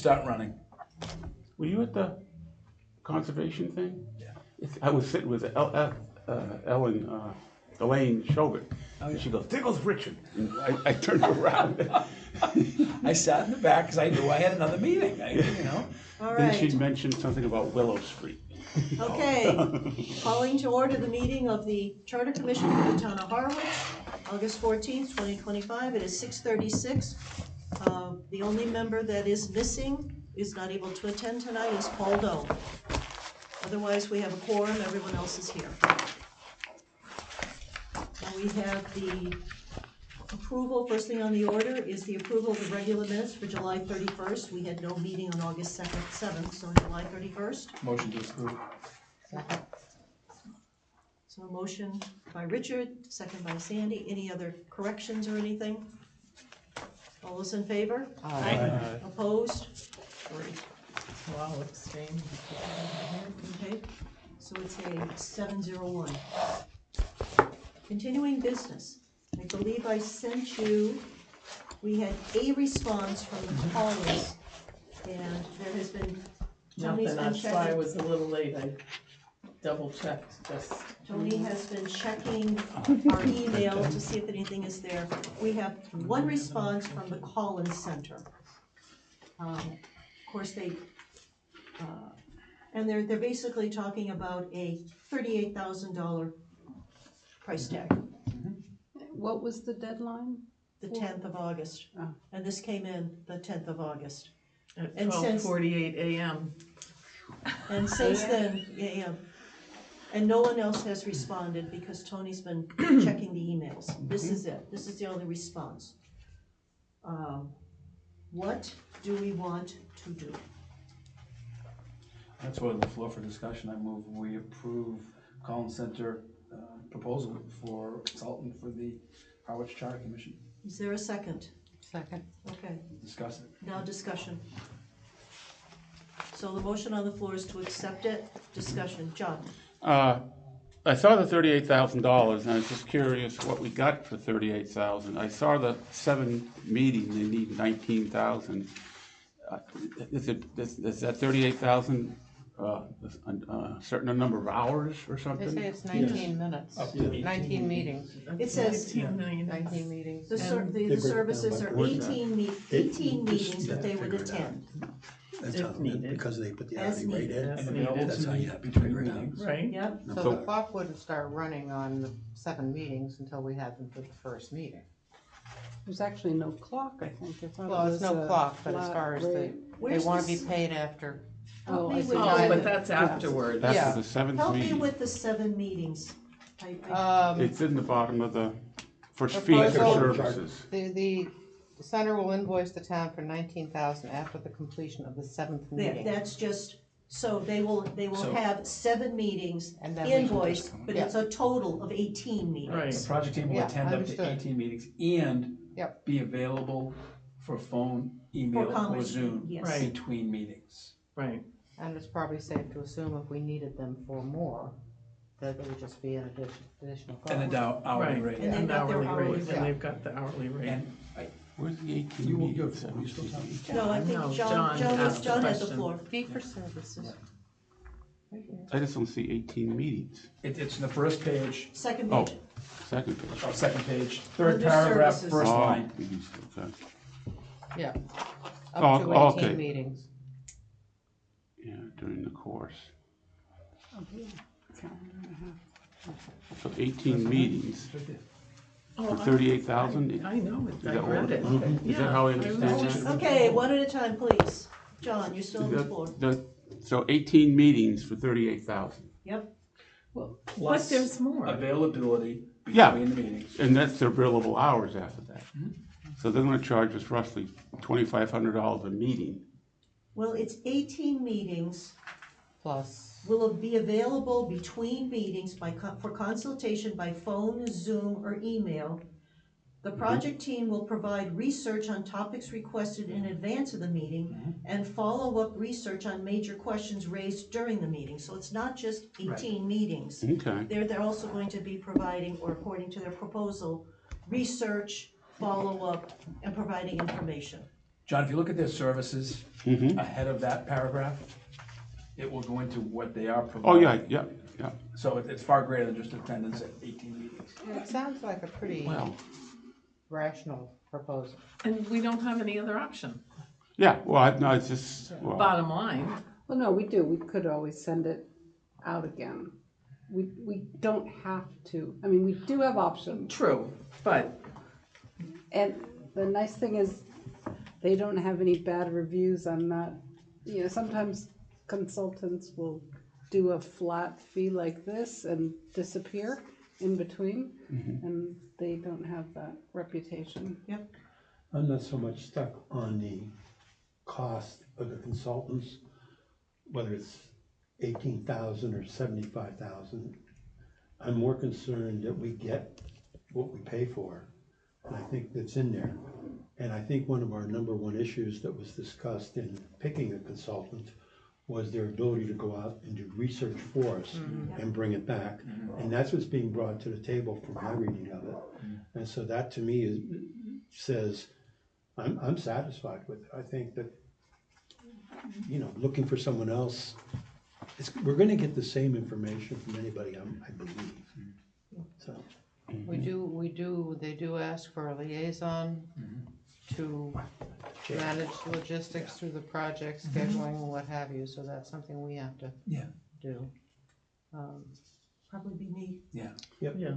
start running. Were you at the conservation thing? Yeah. I was sitting with Elaine Chauvin. Oh, yeah. And she goes, there goes Richard. And I turned around. I sat in the back because I knew I had another meeting, All Then she right, mentioned something about Willow Street. okay. Calling to order the meeting of the Charter Commission for the Town of Harwich, August 14th, 2025. It is 6:36. The only member that is missing, is not able to attend tonight, is Paul Doe. Otherwise, we have a quorum, everyone else is here. Now we have the approval, first thing on the order is the approval of the regular minutes for July 31st. We had no meeting on August 7th, so July 31st. Motion to approve. So a motion by Richard, second by Sandy. Any other corrections or anything? All those in favor? Aye. Opposed? Three. Wow, abstain. Okay, so it's a 701. Continuing business. I believe I sent you, we had a response from the callers, and there has been, Tony's Nothing, been that's why I checking. was a little late, I double checked just. Tony has been checking our email to see if anything is there. We have one response from the Collins Center. Of course, and they're basically talking about a $38,000 price tag, What was the deadline? the 10th of August. Oh. And this came in the 10th of August. At And since- 12:48 a.m. And since then, yeah, and no one else has responded because Tony's been checking the emails. This is it, this is the only response. What do we want to do? That's what on the floor for discussion. I move we approve Collins Center proposal for consultant for the Harwich Charter Commission. Is there a second? Second. Okay, Discuss it. now discussion. So the motion on the floor is to accept it, discussion. John? I saw the $38,000, and I was just curious what we got for $38,000. I saw the 7 meetings, they need 19,000. Is that 38,000 a certain number of hours or They something? say it's 19 minutes, Up to 19 meetings, It says 19 million. 19 meetings. the services are 18 meetings that they would attend. That's If how, needed. because they put the As hourly rate needed. in. As And needed. available That's to how you me have to between figure it out. meetings. Right? Yep, So So- the clock wouldn't start running on the 7 meetings until we had them for the first meeting. There's actually no clock, I think. I thought it Well, there's was no a clock, but as flat far as rate. they Where's want to be this- paid after. help Oh, me I with see. Oh, the- but that's afterwards. That's Yeah. for the 7th help me meeting. with the 7 meetings. It's in the bottom of the, for The fee for proposal- services. The center will invoice the town for 19,000 after the completion of the 7th meeting. That's just, so they will So- have 7 meetings And then we can invoiced, but it's a total of 18 The meetings. project team will Yeah, attend up understood. to 18 meetings and Yep. be available for phone, email, or conversation, Zoom yes. Right. between meetings. Right, And it's probably safe to assume if we needed them for more, that it would just be an additional cost. And then hourly right. rate. And they've And got their hourly hourly rate, rate. and they've got the hourly rate. And Where's the 18 You- meetings? you still talking? No, I think No, John John asked the had the question. floor. Fee for services. I just don't see 18 meetings. it's in the first page, Second Oh, page. second page. second page, third Under paragraph, services. first Oh, line. okay. Yeah. Oh, Up to 18 okay. meetings. Yeah, during the course. So 18 meetings Oh, for I- 38,000? I know it, I that read it. what- Is that how I understand read it. that? Okay, one at a time, please. John, you're still on the floor. So 18 meetings for 38,000. Yep, But Plus there's more. availability Yeah. between the meetings. And that's their billable hours after that. Mm-hmm. So they're gonna charge us roughly $2,500 a meeting. well, it's 18 meetings, Plus, will be available between meetings for consultation by phone, Zoom, or email. The project team will provide research on topics requested in advance of the meeting and follow-up research on major questions raised during the meeting. So it's not just 18 meetings. Okay. They're also going to be providing, or according to their proposal, research, follow-up, and providing information. John, if you look at their services Mhm. ahead of that paragraph, it will go into what they are Oh, providing. yeah, yeah. So it's far greater than just attendance at 18 meetings. It sounds like a pretty Well, rational proposal. And we don't have any other option, yeah, well, no, it's just, well, bottom line. Well, no, we do. We could always send it out again. We don't have to. I mean, we do have options. True, but And the nice thing is, they don't have any bad reviews on that. You know, sometimes consultants will do a flat fee like this and disappear in between, and they don't have that reputation. I'm not so much stuck on the cost of the consultants, whether it's 18,000 or 75,000. I'm more concerned that we get what we pay for, and I think that's in there. And I think one of our number one issues that was discussed in picking a consultant was their ability to go out and do research for us and bring it back. And that's what's being brought to the table from my reading of it. And so that to me says, I'm satisfied with it. I think that, looking for someone else, we're gonna get the same information from anybody, I believe. So, They do ask for a liaison to manage logistics through the project, scheduling, what have you, so that's something we have to Yeah. do. Probably be me, yeah, I think it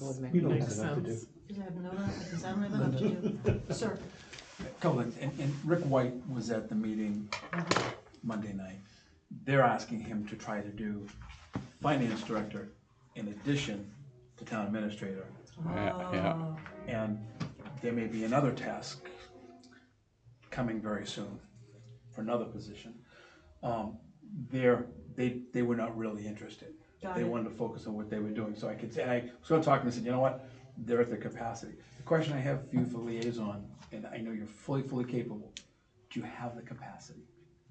would make you know what Makes I have to do. sense. because I have no other, because I don't have enough to do. Sir, Couple of- and Rick White was at the meeting Monday night. They're asking him to try to do finance director in addition to town administrator. yeah. And there may be another task coming very soon for another position. They were not really interested. Got They it. wanted to focus on what they were doing, so I could say, I was gonna talk to them and said, you know what, they're at their capacity. The question I have for you for liaison, and I know you're fully capable, do you have the capacity?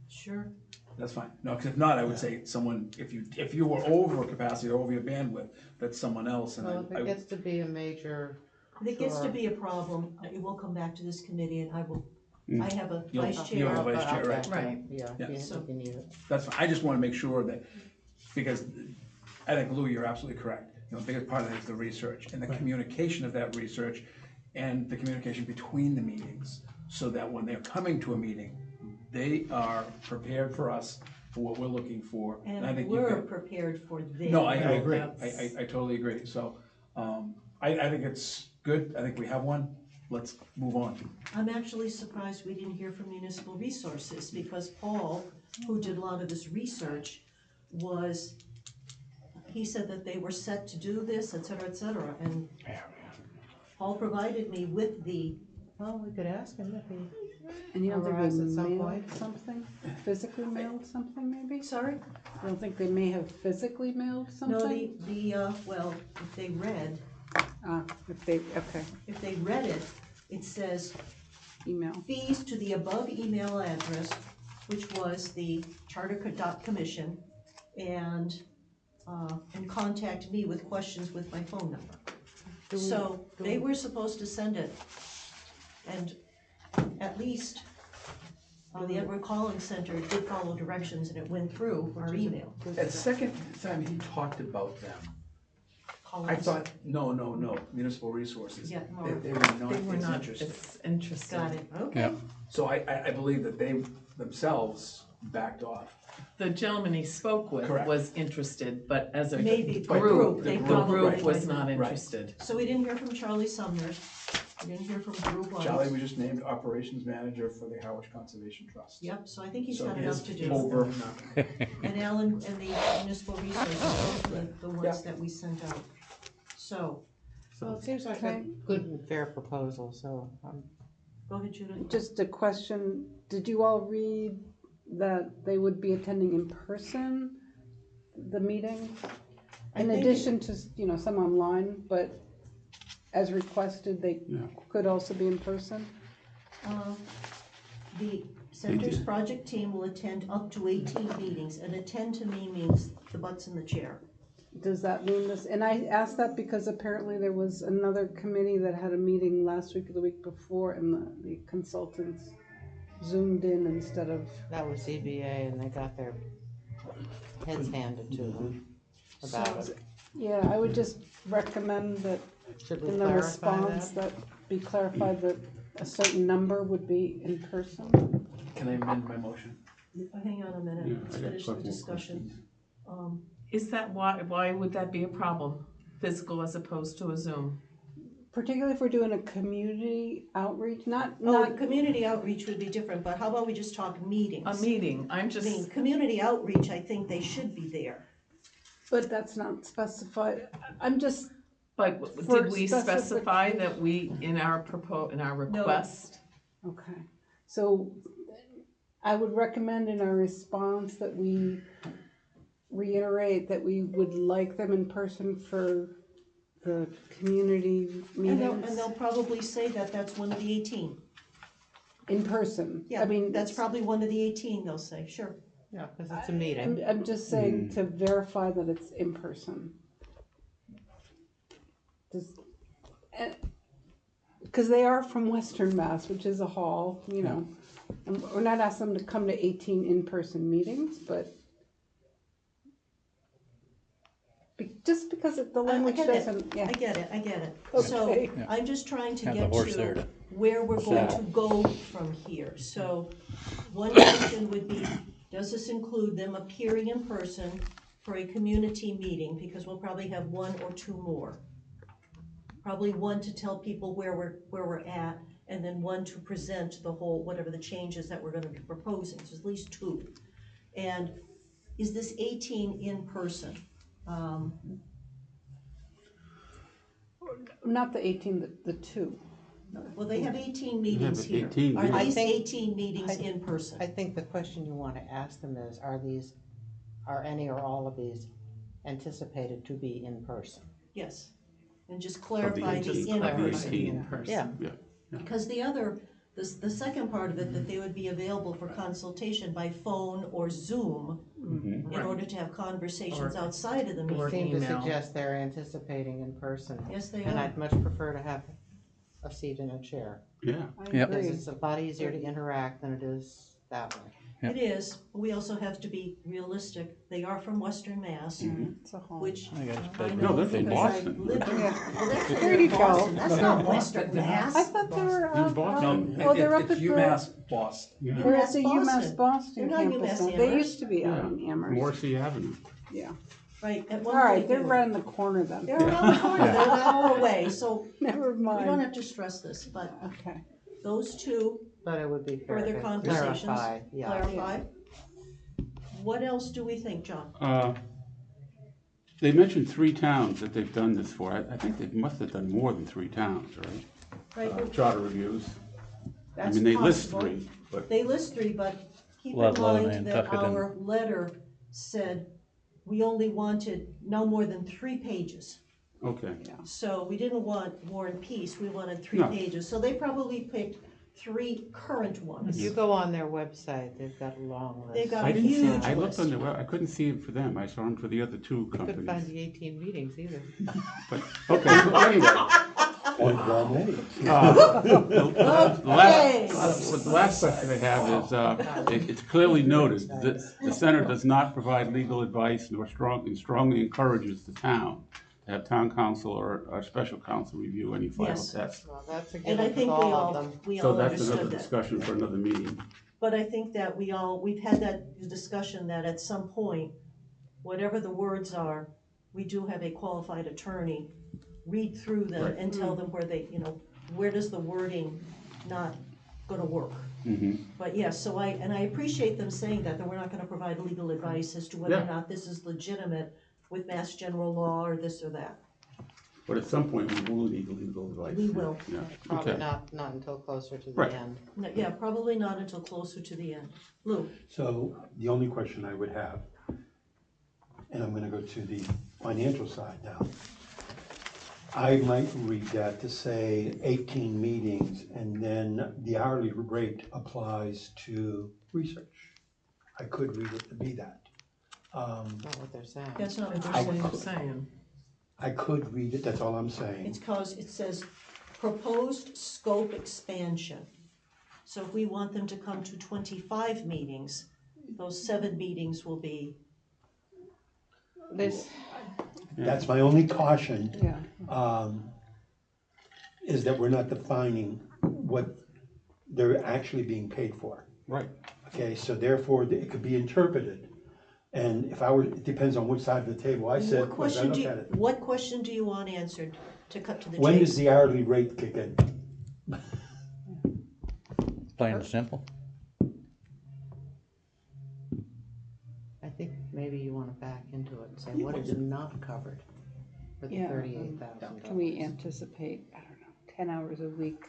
sure. That's fine, no, because if not, I would say someone, if you were over capacity or over your bandwidth, that's someone else, and Well, if it gets to be a major, If it gets to Sure. be a problem, it will come back to this committee and I have a You'll- vice you'll chair. have a vice chair, right. Right. Yeah, Yeah. if you need it. That's fine, I just wanna make sure that, because I think, Lou, you're absolutely correct. The biggest part of it is the research and the communication of that research and the communication between the meetings, so that when they're coming to a meeting, they are prepared for us for what we're looking for. I And think you've we're got- prepared for them. No, I agree, That's- I totally agree, so, I think it's good, I think we have one, let's move on. I'm actually surprised we didn't hear from Municipal Resources, because Paul, who did a lot of this research, he said that they were set to do this, et cetera, and Paul provided me with Well, we could ask him if he, And you don't think Arrives they at some mailed point. something? Physically mailed something, maybe? sorry? I don't think they may have physically mailed No, something? well, if they read If they read it, it says email. fees to the above email address, which was the Charter Commission, and contact me with questions with my phone number. So they were supposed to send it, and at least the Edward Collins Center did follow directions and it went through our email. At the second time he talked about them, I Collins. thought, no, municipal resources. Yeah, no. They were They were not as not interested. as interested. Got it, okay. Yeah. So I believe that they themselves backed off. The gentleman he spoke with Correct. was interested, but as a Maybe, group, group, they the probably group was might not be. interested. So we didn't hear from Charlie Sumner, we didn't hear from Drew White. Charlie was just named operations manager for the Harwich Conservation Trust. Yep, so I think he's So got he enough is to do. over. And Alan and the municipal resources, the ones that we sent out. So, well, it seems like a Okay. good and fair proposal, so, go ahead, Judith. Just a question, did you all read that they would be attending in person, the meeting? I In think- addition to, some online, but as requested, they Yeah. could also be in person? The center's did. project team will attend up to 18 meetings, and attend to me means the butts in the chair. Does that mean this, and I asked that because apparently there was another committee that had a meeting last week or the week before, and the consultants zoomed in instead of, That was ZBA and they got their heads handed to them about it. yeah, I would just recommend that Should we in the clarify response that? that be clarified that a certain number would be in person. Can I amend my motion? Hang on a minute, Yeah, let's I got finish a the couple more discussion. questions. Is that why would that be a problem? Physical as opposed to a Zoom? Particularly if we're doing a community outreach, not, Well, not, community outreach would be different, but how about we just talk meetings? A meeting, I'm I just, mean, community outreach, I think they should be there. but that's not specified. I'm just, but For did we specify that we, in our request? okay. So I would recommend in our response that we reiterate that we would like them in person for the community And meetings. they'll probably say that that's one of the 18. In person. Yeah, I mean, that's probably one of the 18, they'll say, sure. Yeah, because it's a meeting. I'm just saying to verify that it's in person. Just, because they are from Western Mass, which is a hall, you know. And we're not asking them to come to 18 in-person meetings, but just because the language get it. doesn't, yeah. I get it. Okay. So I'm just trying to Have the get horse there to to- where we're going to go from here. So one question would be, does this include them appearing in person for a community meeting? Because we'll probably have one or two more. Probably one to tell people where we're at, and then one to present the whole, whatever the changes that we're gonna be proposing, so at least two. And is this 18 in person? Not the 18, the two. Well, they have 18 meetings but here. 18 Are meetings. these I think- 18 meetings in person? I think the question you want to ask them is, are any or all of these anticipated to be in person? Yes. And just clarify Of the the 18. in Of the person. 18. in person. Yeah. Yeah, Because the second part of it, that they would be available for consultation by phone or Zoom mhm. in order to have conversations Or- outside of the They meeting. seem to email. suggest they're anticipating in person. Yes, they And are. I'd much prefer to have a seat in a chair, Yeah, I Yep. because agree. it's a lot easier to interact than it is that way. It is. We also have to be realistic. They are from Western Mass, It's a hall. which I got I it. No, know they're from because I Boston. lived in. Yeah. Well, that's There near you go. Boston. That's No, not no, Western Boston. Mass. I thought they were In out. Boston. Oh, they're up It's at the. UMass Boston. yeah. They're at UMass the UMass Boston. Boston They're not campus. UMass now. They Amherst. used to be out Yeah. in Amherst. Morrissey Avenue. Yeah. Right, at All one right, point they're they were. right in the corner then. They're around the corner, they're an hour away, so Never we don't mind. have to stress this, but Okay. those two But it would be fair further to conversations, clarify, yeah. clarify. What else do we think, John? They mentioned 3 towns that they've done this for. I think they must have done more than 3 towns, right? Right, well, Charter reviews. I that's mean, they list possible. 3, but, They list 3, but keep in Ludlow mind and that Tuckerton. our letter said we only wanted no more than 3 pages. okay. So we didn't want War and Peace, we wanted 3 No. pages, so they probably picked 3 current ones. You go on their website, they've got a long list. They've got I a didn't see, huge I looked list. on the web, I couldn't see it for them. I saw them for the other 2 Couldn't find companies. the 18 meetings either. But, okay, so anyway. Point well made. The last question I have is, it's clearly noted that the center does not provide legal advice nor strongly encourages the town to have town council or special counsel review any final Yes. tests. Well, that's a And given I with think all of them. we So all that's another understood that. discussion for another meeting. But I think that we've had that discussion that at some point, whatever the words are, we do have a qualified attorney read through them Right. and tell them where they, where does the wording not gonna work. Mhm. But yes, so I appreciate them saying that we're not gonna provide legal advice as to whether or Yeah. not this is legitimate with Mass General Law or this or that. But at some point, we will need legal advice. We will. Yeah, Probably okay. not until closer to the Right. end. No, yeah, probably not until closer to the end. Lou? So the only question I would have, and I'm gonna go to the financial side now. I might read that to say 18 meetings and then the hourly rate applies to research. I could read it to be that. Not what they're saying. That's not what That's they're what saying. I'm saying. I could read it, that's all I'm saying. It's cause it says proposed scope expansion. So if we want them to come to 25 meetings, those 7 meetings will be, This, That's my only caution, Yeah, is that we're not defining what they're actually being paid for. Right. Okay, so therefore, it could be interpreted. And if I were, it depends on which side of the table I sit, when I look at it. what question do you want answered, to cut to the When does chase? the hourly rate kick in? Plain and simple. I think maybe you wanna back into it and say, what is not covered for the Yeah. $38,000? can we anticipate, I don't know, 10 hours a week?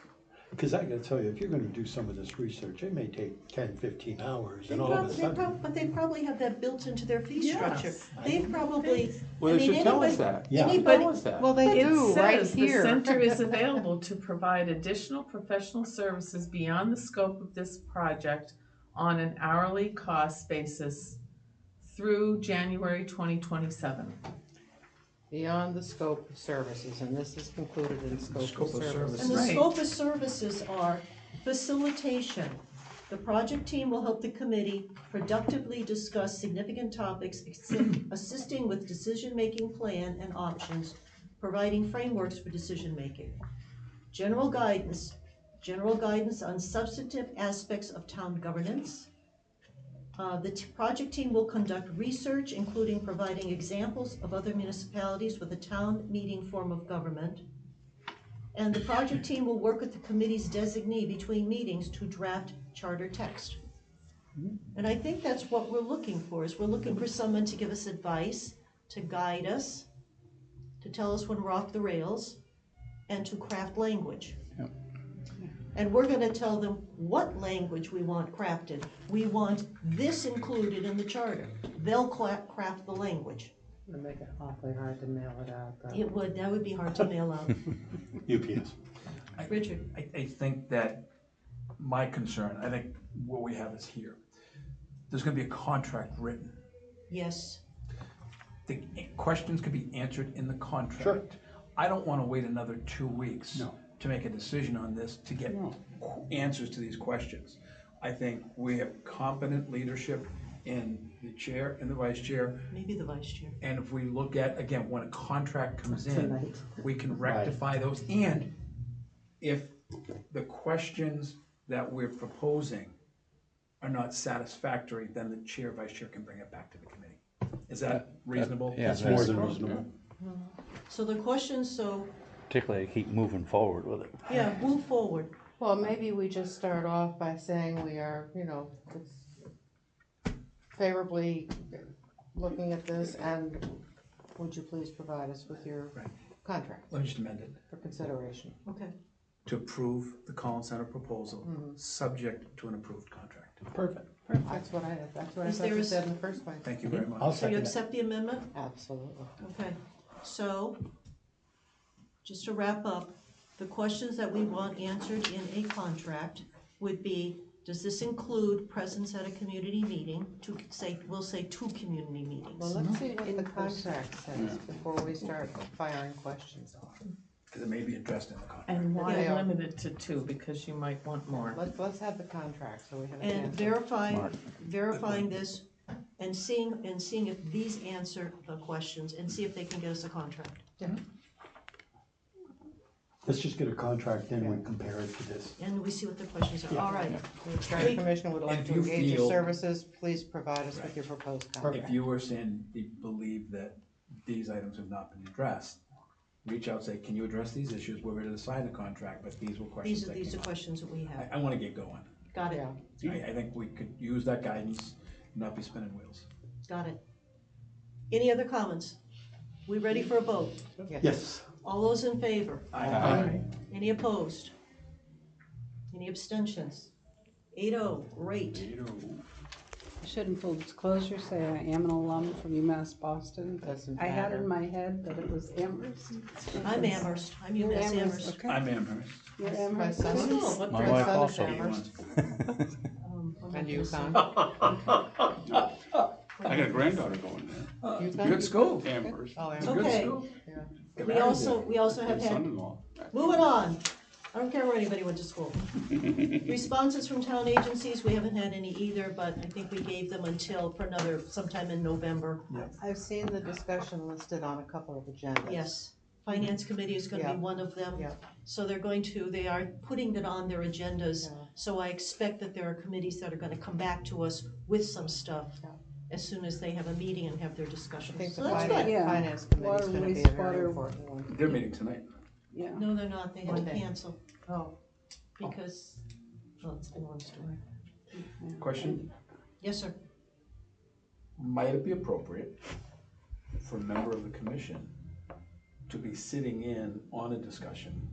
Because I gotta tell you, if you're gonna do some of this research, it may take 10, 15 hours, and all of a sudden. But they probably have that built into their fee Yes. structure. They've probably, Well, I they mean, should tell us anybody- that. Yeah. They should tell us that. Well, they It do, right says the here. center is available to provide additional professional services beyond the scope of this project on an hourly cost basis through January 2027. Beyond the scope of services, and this is included in scope Scope of of services. and the Right. scope of services are facilitation. The project team will help the committee productively discuss significant topics, assisting with decision-making plan and options, providing frameworks for decision-making. General guidance on substantive aspects of town governance. The project team will conduct research, including providing examples of other municipalities with a town meeting form of government. And the project team will work with the committee's designee between meetings to draft charter text. And I think that's what we're looking for, is we're looking for someone to give us advice, to guide us, to tell us when we're off the rails, and to craft language. Yep. And we're gonna tell them what language we want crafted. We want this included in the charter. They'll craft the language. It'd make it awfully hard to mail it out, though. That would be hard to mail out. UPS. Richard? I think that my concern, I think what we have is here. There's gonna be a contract written. Yes. The questions could be answered in the contract. Sure. I don't wanna wait another 2 weeks No. to make a decision on this, to get answers to these questions. I think we have competent leadership in the chair and the vice chair, Maybe the vice chair. and if we look at, again, when a contract comes in, Tonight. we can rectify those, and if the questions that we're proposing are not satisfactory, then the chair, vice chair can bring it back to the committee. Is that reasonable? Yeah, It's more than reasonable. So the questions, Particularly keep moving forward with it. yeah, move forward. Well, maybe we just start off by saying we are, favorably looking at this, and would you please provide us with your Right. contract Let me just amend it. for consideration? Okay. To approve the Collins Center proposal, subject to an approved contract. Perfect. That's what I Is thought there you a said in the first place. Thank you very much. I'll So you second that. accept the amendment? Absolutely. Okay. So, just to wrap up, the questions that we want answered in a contract would be, does this include presence at a community meeting? We'll say 2 community meetings. Well, let's see what the In person. contract says before we start firing questions off. Because it may be addressed in the contract. And why Yeah. limited to 2? Because you might want more. Let's have the contract so we have an And answer. verifying this and seeing if these answer the questions and see if they can get us a contract. Let's just get a contract, then we compare it to this. And we see what the questions are. All right. The Charter Commission would like If to you engage your feel- services, please provide us with your proposed contract. If you were saying you believe that these items have not been addressed, reach out, say, can you address these issues? We're ready to sign the contract, but these were questions These that are came up. questions that we have. I wanna get going. Got it, Yeah, I think we could use that guidance, not be spinning wheels. got it. Any other comments? We ready for a vote? Yes. All those in favor? Aye. Any opposed? Any abstentions? 8-0, great. I should, in full disclosure, say I am an alum from UMass Boston. but Doesn't I had matter. in my head that it was Amherst. I'm Amherst, I'm You're UMass Amherst. Okay. I'm Amherst. You're My Amherst. son too? is, what My my wife son is also. Amherst. I'm And not UConn. gonna I got a granddaughter going there. UConn? Good school. Amherst. Oh, It's Amherst. a good Okay. school. Yeah. Get We married also have had, Son-in-law. moving on. I don't care where anybody went to school. Responses from town agencies, we haven't had any either, but I think we gave them until for another, sometime in November. I've seen the discussion listed on a couple of agendas. Yes, Finance Committee is gonna Yeah. be one of them. Yeah. So they are putting it on their agendas. Yeah. So I expect that there are committees that are gonna come back to us with some stuff Yeah. as soon as they have a meeting and have their I discussions. think So the that's finance, good. Yeah. finance committee is Water, gonna be a wastewater. very important one. They're meeting tonight. Yeah. No, they're not, they had to Monday. cancel Oh, because, well, it's a long story. Question, Yes, sir. might it be appropriate for a member of the commission to be sitting in on a discussion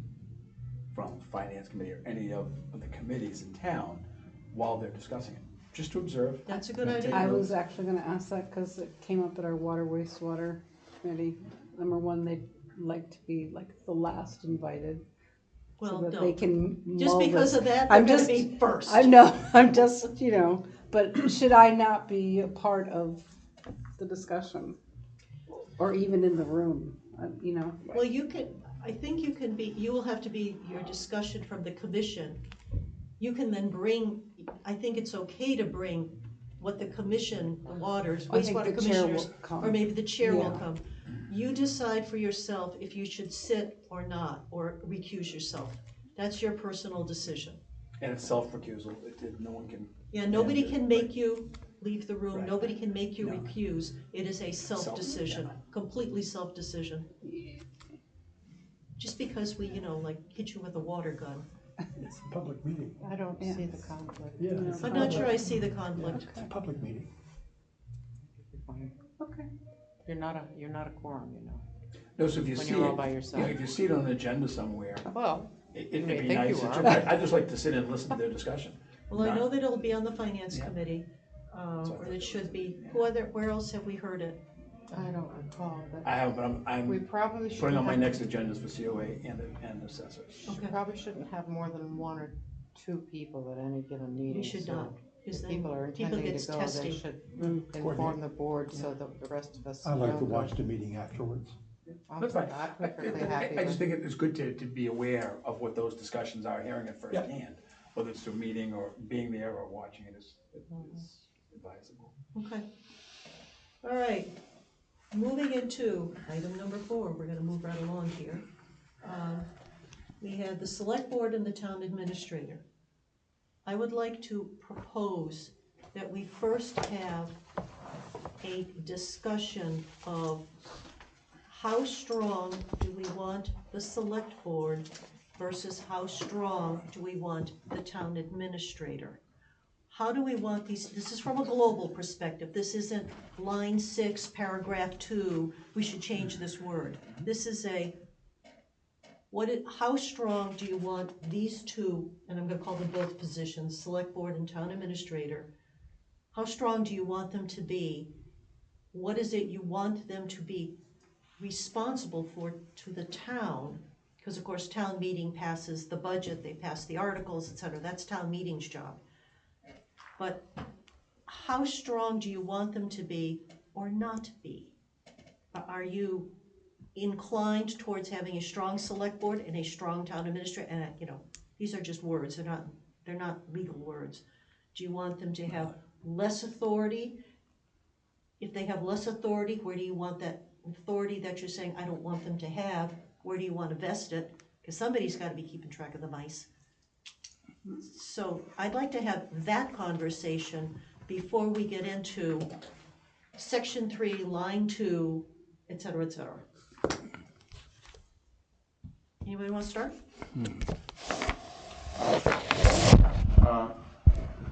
from finance committee or any of the committees in town while they're discussing it? Just to observe. That's a good Yeah, idea. I was actually gonna ask that, cause it came up at our water wastewater committee. Number one, they'd like to be like the last invited, so Well, that they no, can just mull because this. of that, they're I'm gonna just- be first. I know, I'm just, but should I not be a part of the discussion? Or even in the room, Well, I think you will have to be your discussion from the commission. You can then I think it's okay to bring what the commission, the waters, I think wastewater the chair will commissioners, come. or maybe the chair will Yeah. come. You decide for yourself if you should sit or not, or recuse yourself. That's your personal decision. And it's self-recusal, no one can. Yeah, nobody can make you leave the room, Right. nobody can make you No. recuse. It is a self-decision, yeah. completely self-decision. Just because we, hit you with a water gun. It's a public meeting. I don't Yeah. see the conflict. Yeah. it's a I'm not sure I public- see the conflict. It's a public meeting. You're fine. Okay. You're not a quorum, No, so if you when see you're all it, by yourself. if you see it on an agenda somewhere, Well, it'd may be think nice. you are. I'd just like to sit and listen to their discussion. Well, I know that it'll be on the finance Yeah. committee, So I or think it should be. Where else have we heard it? I don't recall, but I have, but we I'm probably putting shouldn't on my have, next agendas for COA and assessors. Okay, probably shouldn't have more than one or two people at any given meeting. we should so not, because If then people are people intending get to go, they testy. should Coordinate. inform the board so that the rest of us. I like to don't go. watch the meeting afterwards. That's fine. I'm perfectly happy I just with, think it's good to be aware of what those discussions are, hearing it firsthand, whether it's through a meeting or being there or watching it is advisable. Okay. All right, moving into item number 4, we're gonna move right along here. We have the select board and the town administrator. I would like to propose that we first have a discussion of how strong do we want the select board versus how strong do we want the town administrator? How do we want this is from a global perspective, this isn't line 6, paragraph 2, we should change this word. This is how strong do you want these two, and I'm gonna call them both positions, select board and town administrator, how strong do you want them to be? What is it you want them to be responsible for to the town? Because of course, town meeting passes the budget, they pass the articles, etc. That's town meeting's job. But how strong do you want them to be or not be? Are you inclined towards having a strong select board and a strong town administrator? And these are just words, they're not legal words. Do you want them to have less authority? If they have less authority, where do you want that authority that you're saying, I don't want them to have, where do you want to vest it? Because somebody's got to be keeping track of the mice. So I'd like to have that conversation before we get into section 3, line 2, et cetera, et cetera. Anybody want to start?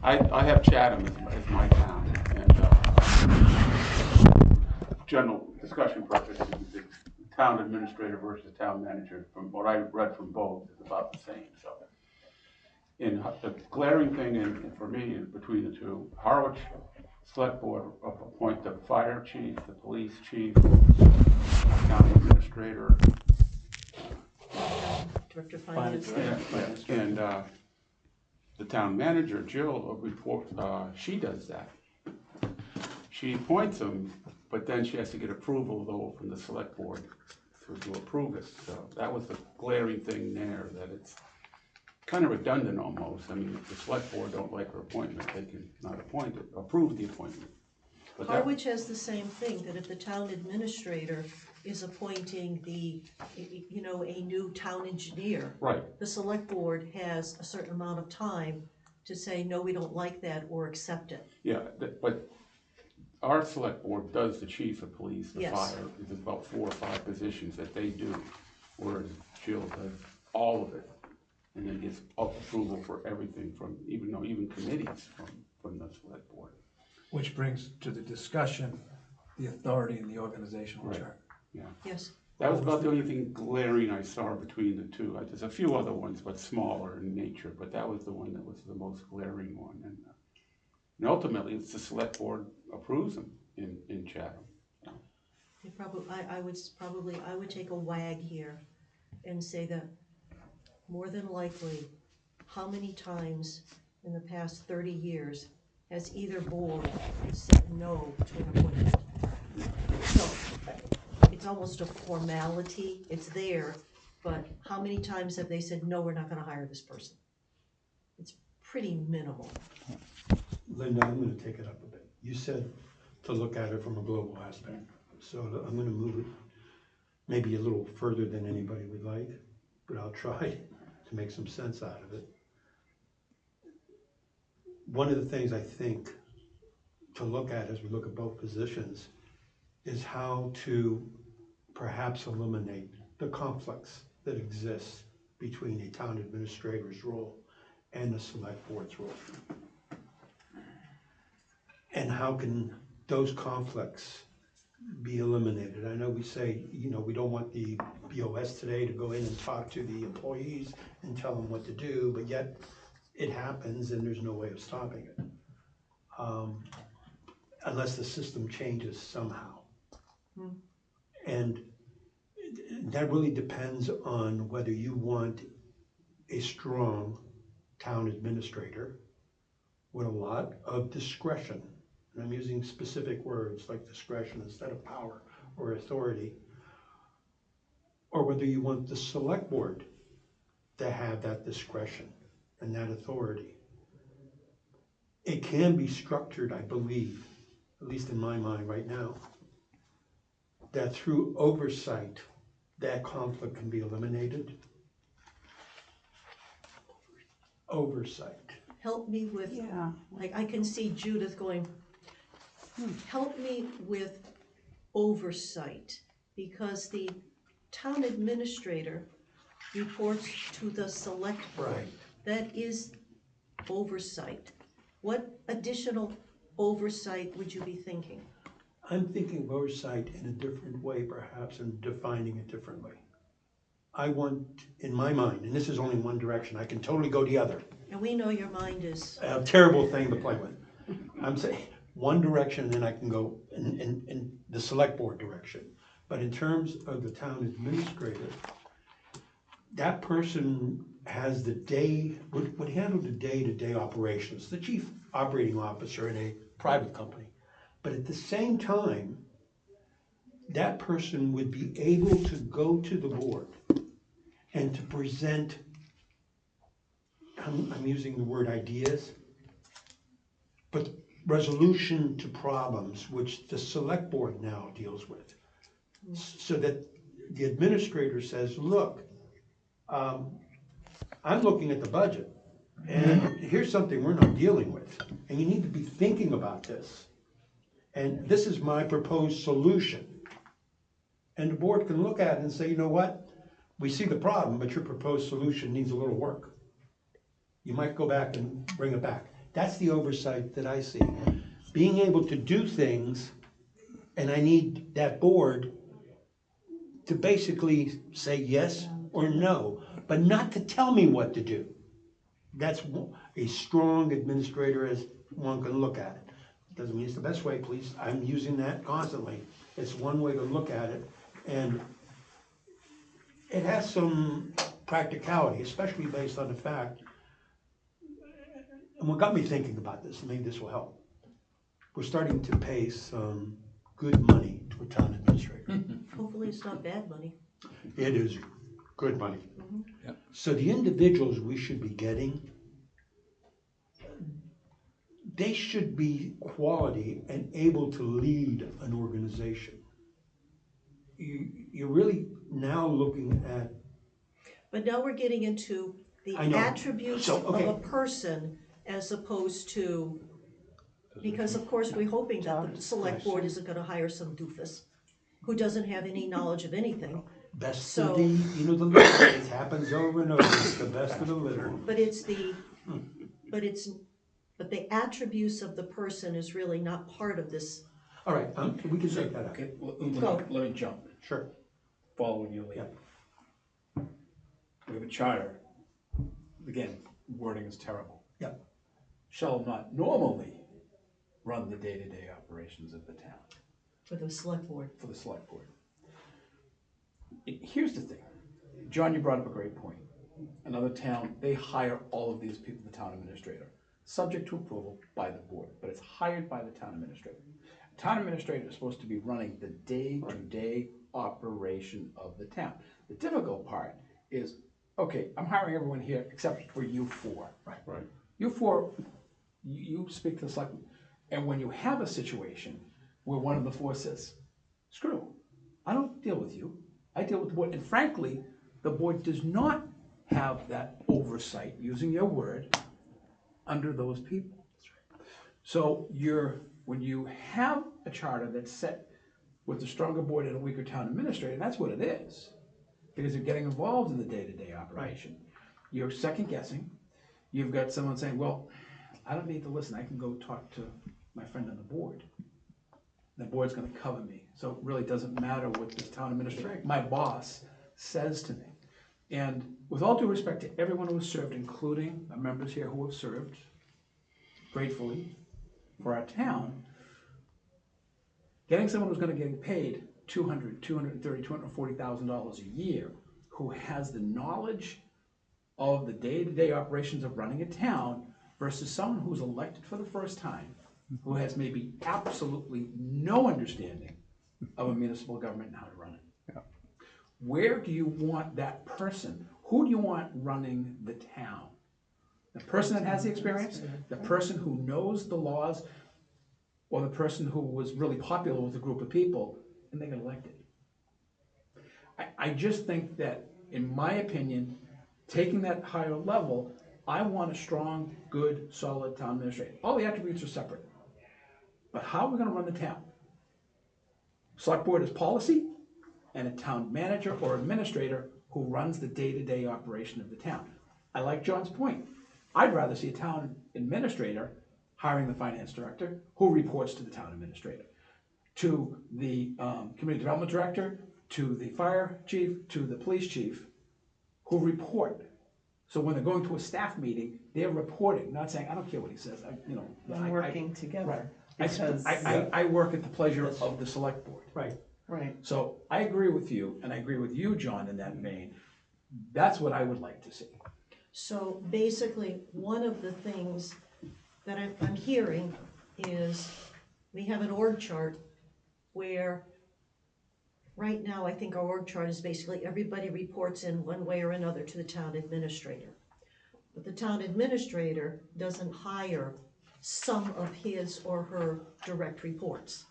I have Chatham as my town, and general discussion purposes, the town administrator versus town manager, from what I read from both, is about the same, so. The glaring thing for me is between the two, Harwich Select Board appoint the fire chief, the police chief, town administrator, Director of Finance. and the town manager, Jill, she does that. She appoints them, but then she has to get approval though from the select board to approve it. So that was the glaring thing there, that kind of redundant almost. I mean, if the select board don't like her appointment, they can not appoint it, approve the appointment. But that, Harwich has the same thing, that if the town administrator is appointing a new town engineer, right, the select board has a certain amount of time to say, no, we don't like that, or accept it. yeah, but our select board does the chief of police, the Yes. fire, there's about 4 or 5 positions that they do, whereas Jill does all of it. And then gets approval for everything from, even committees from the select board. Which brings to the discussion, the authority in the organizational Right. chart. Yeah, Yes, that was about the only thing glaring I saw between the two. There's a few other ones, but smaller in nature, but that was the one that was the most glaring one. And ultimately, it's the select board approves them in Chatham. So, they I would take a wag here and say that more than likely, how many times in the past 30 years has either board said no to an appointment? So, it's almost a formality, it's there, but how many times have they said, no, we're not gonna hire this person? It's pretty minimal. Linda, I'm gonna take it up a bit. You said to look at it from a global aspect. So I'm gonna move it maybe a little further than anybody would like, but I'll try to make some sense out of it. One of the things I think to look at as we look at both positions is how to perhaps eliminate the conflicts that exist between a town administrator's role and the select board's role. And how can those conflicts be eliminated? I know we say, we don't want the BOS today to go in and talk to the employees and tell them what to do, but yet it happens and there's no way of stopping it. Unless the system changes somehow. And that really depends on whether you want a strong town administrator with a lot of discretion. And I'm using specific words like discretion instead of power or authority. Or whether you want the select board to have that discretion and that authority. It can be structured, I believe, at least in my mind right now, that through oversight, that conflict can be eliminated. Oversight. Help me with, Yeah. like, I can see Judith going, help me with oversight, because the town administrator reports to the select board. Right. That is oversight. What additional oversight would you be thinking? I'm thinking of oversight in a different way, perhaps, and defining it differently. I want, in my mind, and this is only one direction, I can totally go the other. And we know your mind is, A terrible thing to play with. I'm saying one direction, and then I can go in the select board direction. But in terms of the town administrator, that person has would handle the day-to-day operations, the chief operating officer in a private company. But at the same time, that person would be able to go to the board and to present, I'm using the word ideas, but resolution to problems which the select board now deals with. So that the administrator says, look, I'm looking at the budget, and here's something we're not dealing with, and you need to be thinking about this. And this is my proposed solution. And the board can look at it and say, you know what? We see the problem, but your proposed solution needs a little work. You might go back and bring it back. That's the oversight that I see. Being able to do things, and I need that board to basically say yes or no, but not to tell me what to do. That's a strong administrator as one can look at it. Doesn't mean it's the best way, please. I'm using that constantly. It's one way to look at it, and it has some practicality, especially based on the fact, and what got me thinking about this, maybe this will help. We're starting to pay some good money to a town administrator. hopefully it's not bad money. It is good money. Yep. So the individuals we should be getting, they should be quality and able to lead an organization. You're really now looking at, But now we're getting into the I know. attributes So, of okay. a person as opposed to, because of course we're hoping that the select board isn't gonna hire some doofus who doesn't have any knowledge of anything. best So- of the, the litter, it happens over and over, it's the best of the litter. But it's the, but the attributes of the person is really not part of this. All right, we can take that out. Okay, Go. let me jump, Sure. following you, Lee. We have a charter, again, wording is terrible. Yep. Shall not normally run the day-to-day operations of the town. For the select board. For the select board. Here's the thing, John, you brought up a great point. Another town, they hire all of these people, the town administrator, subject to approval by the board, but it's hired by the town administrator. Town administrator is supposed to be running the day-to-day operation of the town. The difficult part is, okay, I'm hiring everyone here except for you four. Right. You four, you speak to the selectmen, and when you have a situation where one of the four says, screw, I don't deal with you, I deal with the board, and frankly, the board does not have that oversight, using your word, under those people. So when you have a charter that's set with a stronger board and a weaker town administrator, and that's what it is, because you're getting involved in the day-to-day operation. You're second guessing. You've got someone saying, well, I don't need to listen, I can go talk to my friend on the board. The board's gonna cover me, so it really doesn't matter what this town administrator, my boss, says to me. And with all due respect to everyone who has served, including the members here who have served gratefully for our town, getting someone who's gonna get paid $200,000, $230,000, $240,000 a year, who has the knowledge of the day-to-day operations of running a town versus someone who's elected for the first time, who has maybe absolutely no understanding of a municipal government and how to run it. Yeah. Where do you want that person? Who do you want running the town? The person that has the experience, the person who knows the laws, or the person who was really popular with a group of people and they get elected? I just think that, in my opinion, taking that higher level, I want a strong, good, solid town administrator. All the attributes are separate. But how are we gonna run the town? Select board is policy, and a town manager or administrator who runs the day-to-day operation of the town. I like John's point. I'd rather see a town administrator hiring the finance director, who reports to the town administrator, to the community development director, to the fire chief, to the police chief, who report. So when they're going to a staff meeting, they're reporting, not saying, I don't care what he says, And working together, Right. because, I work at the pleasure of the select board. Right. right, So I agree with you, and I agree with you, John, in that vein. That's what I would like to see. So basically, one of the things that I'm hearing is we have an org chart where right now, I think our org chart is basically everybody reports in one way or another to the town administrator. But the town administrator doesn't hire some of his or her direct reports.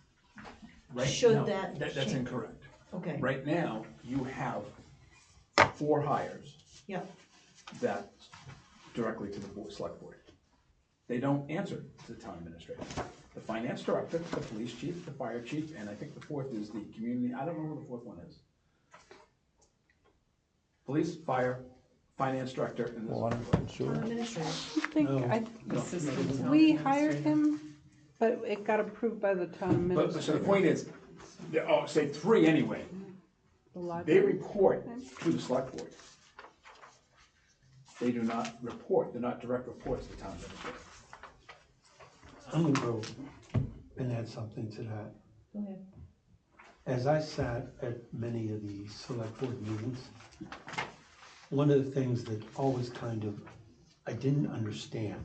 Right? Should No, that That's change? incorrect. Okay, Right now, you have 4 hires yeah, that directly to the select board. They don't answer to the town administrator. The finance director, the police chief, the fire chief, and I think the 4th is the community, I don't know who the 4th one is. Police, fire, finance director, and Water this. and sewer. town administrator. I think, No. assistant town we hired administrator. him, but it got approved by the town But, so the administrator. point is, say 3 anyway, The they library. report to the select board. They do not report, they're not direct reports to the town administrator. I'm gonna go and add something to that. Go ahead. As I sat at many of the select board meetings, one of the things that always kind of, I didn't understand.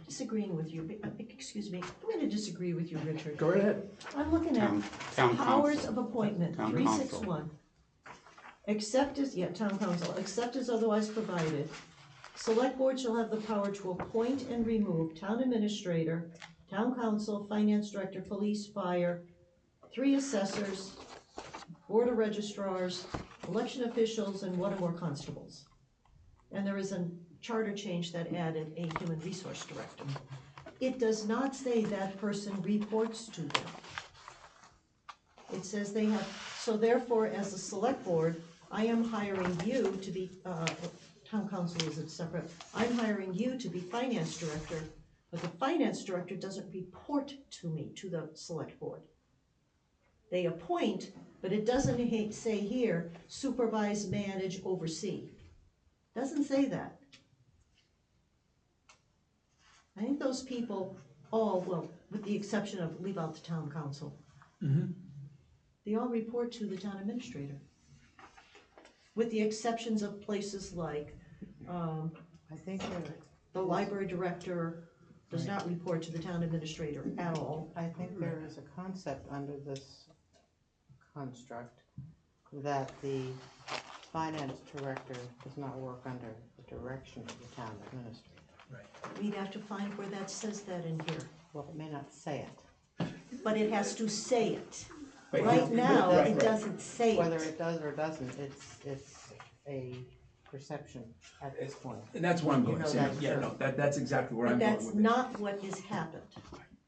Disagreeing with you, excuse me, I'm gonna disagree with you, Richard. Go right ahead. I'm looking at Town powers council. of appointment, Town 361. except as, town council, except as otherwise provided, select board shall have the power to appoint and remove town administrator, town council, finance director, police, fire, 3 assessors, board of registrars, election officials, and 1 or more constables. And there is a charter change that added a human resource director. It does not say that person reports to them. It says they have, so therefore, as a select board, I am hiring you to be, town council is a separate, I'm hiring you to be finance director, but the finance director doesn't report to me, to the select board. They appoint, but it doesn't say here, supervise, manage, oversee. Doesn't say that. I think those people all, well, with the exception of, leave out the town council. They all report to the town administrator. With the exceptions of places like, I think the library director does not report to the town administrator at all. I think there is a concept under this construct that the finance director does not work under the direction of the town administrator. We'd have to find where that says that in here, Well, it may not say it. but it has to say it. But Right now, right, it right. doesn't say Whether it. it does or doesn't, it's a perception at this point. And that's what I'm You going know to say, that, yeah, sure. no, that's exactly where But I'm going that's with this. not what has happened.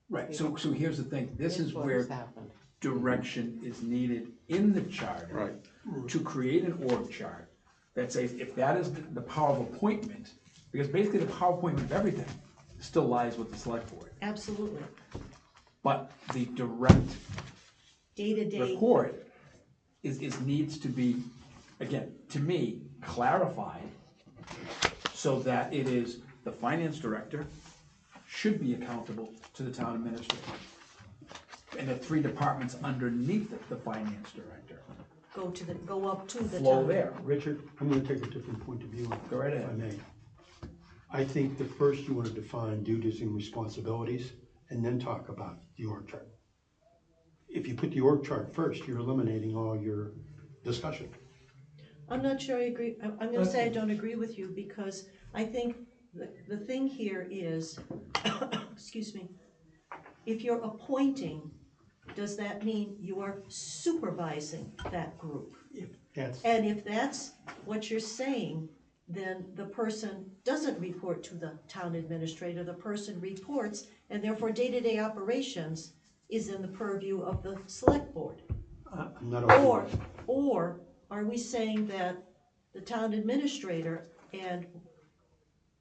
Right, so here's the thing, this It's is what where has happened. direction is needed in the charter. Right. To create an org chart that says, if that is the power of appointment, because basically the power of appointment of everything still lies with the select board. Absolutely. But the direct Day-to-day, report needs to be, again, to me, clarified so that it is the finance director should be accountable to the town administrator. And the 3 departments underneath the finance director go up to the town. flow there. Richard, I'm gonna take a different point of view on Go right it, if I ahead. may. I think the first you wanna define duties and responsibilities, and then talk about the org chart. If you put the org chart first, you're eliminating all your discussion. I'm not sure I agree, I'm gonna say I don't agree with you, because I think the thing here is, excuse me, if you're appointing, does that mean you are supervising that group? That's, And if that's what you're saying, then the person doesn't report to the town administrator, the person reports, and therefore day-to-day operations is in the purview of the select board. I'm not arguing. Or are we saying that the town administrator and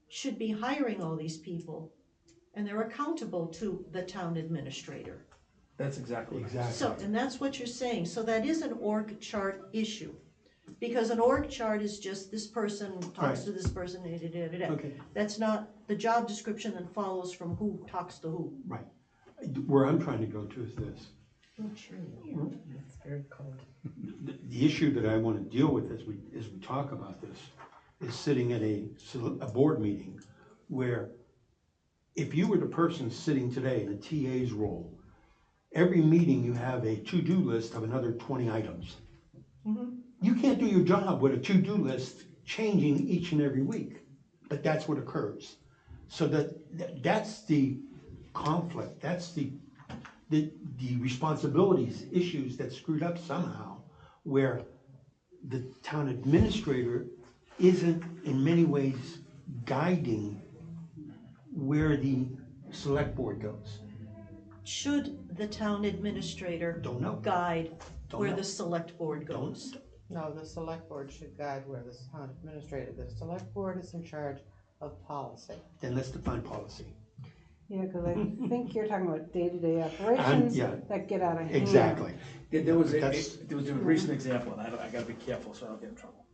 should be hiring all these people, and they're accountable to the town administrator? That's exactly right. Exactly. So, and that's what you're saying, so that is an org chart issue. Because an org chart is just this person talks to this person, da, da, da, da, da. Okay. That's not, the job description that follows from who talks to who. Right. Where I'm trying to go to is this. It's very cold. The issue that I want to deal with as we talk about this is sitting at a board meeting where if you were the person sitting today in a TA's role, every meeting you have a to-do list of another 20 items. You can't do your job with a to-do list changing each and every week, but that's what occurs. So that's the conflict, that's the responsibilities, issues that screwed up somehow, where the town administrator isn't in many ways guiding where the select board goes. Should the town administrator Don't know. guide Don't where know. the select board goes? No, the select board should guide where the town administrator, the select board is in charge of policy. Then let's define policy. Yeah, because I think you're talking about day-to-day operations yeah. that get out of hand. Exactly. There was That's- a recent example, and I gotta be careful so I don't get in trouble.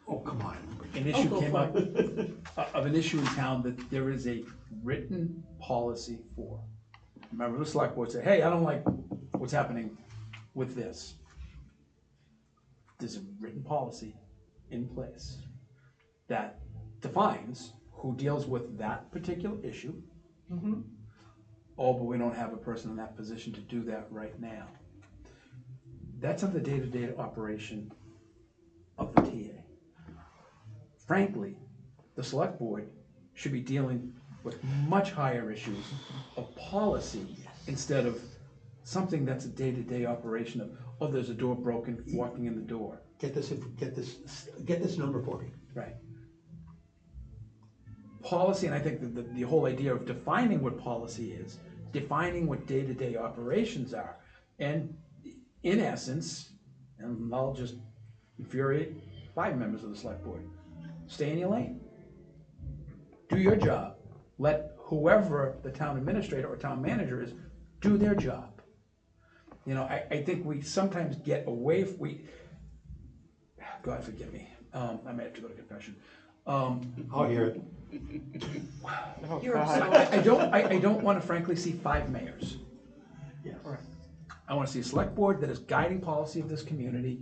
Oh, come on. An issue go came for up of an issue in town that there is a written policy for. Remember, the select board said, hey, I don't like what's happening with this. There's a written policy in place that defines who deals with that particular issue. Oh, but we don't have a person in that position to do that right now. That's of the day-to-day operation of the TA. Frankly, the select board should be dealing with much higher issues of policy instead of something that's a day-to-day operation of, oh, there's a door broken, walking in the door. Get this number for me. Right. Policy, and I think that the whole idea of defining what policy is, defining what day-to-day operations are, and in essence, and I'll just infuriate 5 members of the select board, stay in your lane. Do your job. Let whoever the town administrator or town manager is do their job. You know, I think we sometimes get away, God forgive me, I may have to go to confession. I'll hear it. You're I don't want to frankly see 5 mayors. Yes. I want to see a select board that is guiding policy of this community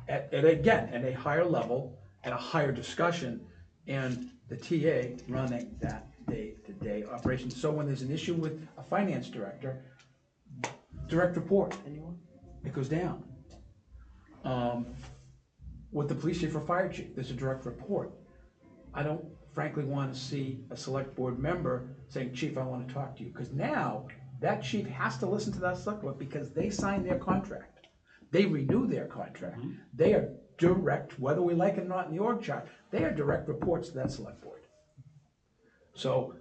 at a higher level, at a higher discussion, and the TA running that day-to-day operation. So when there's an issue with a finance director, direct report. It goes down. With the police chief or fire chief, there's a direct report. I don't frankly want to see a select board member saying, Chief, I want to talk to you, because now that chief has to listen to that select board because they signed their contract. They renew their contract. They are direct, whether we like it or not in the org chart, they are direct reports to that select board. So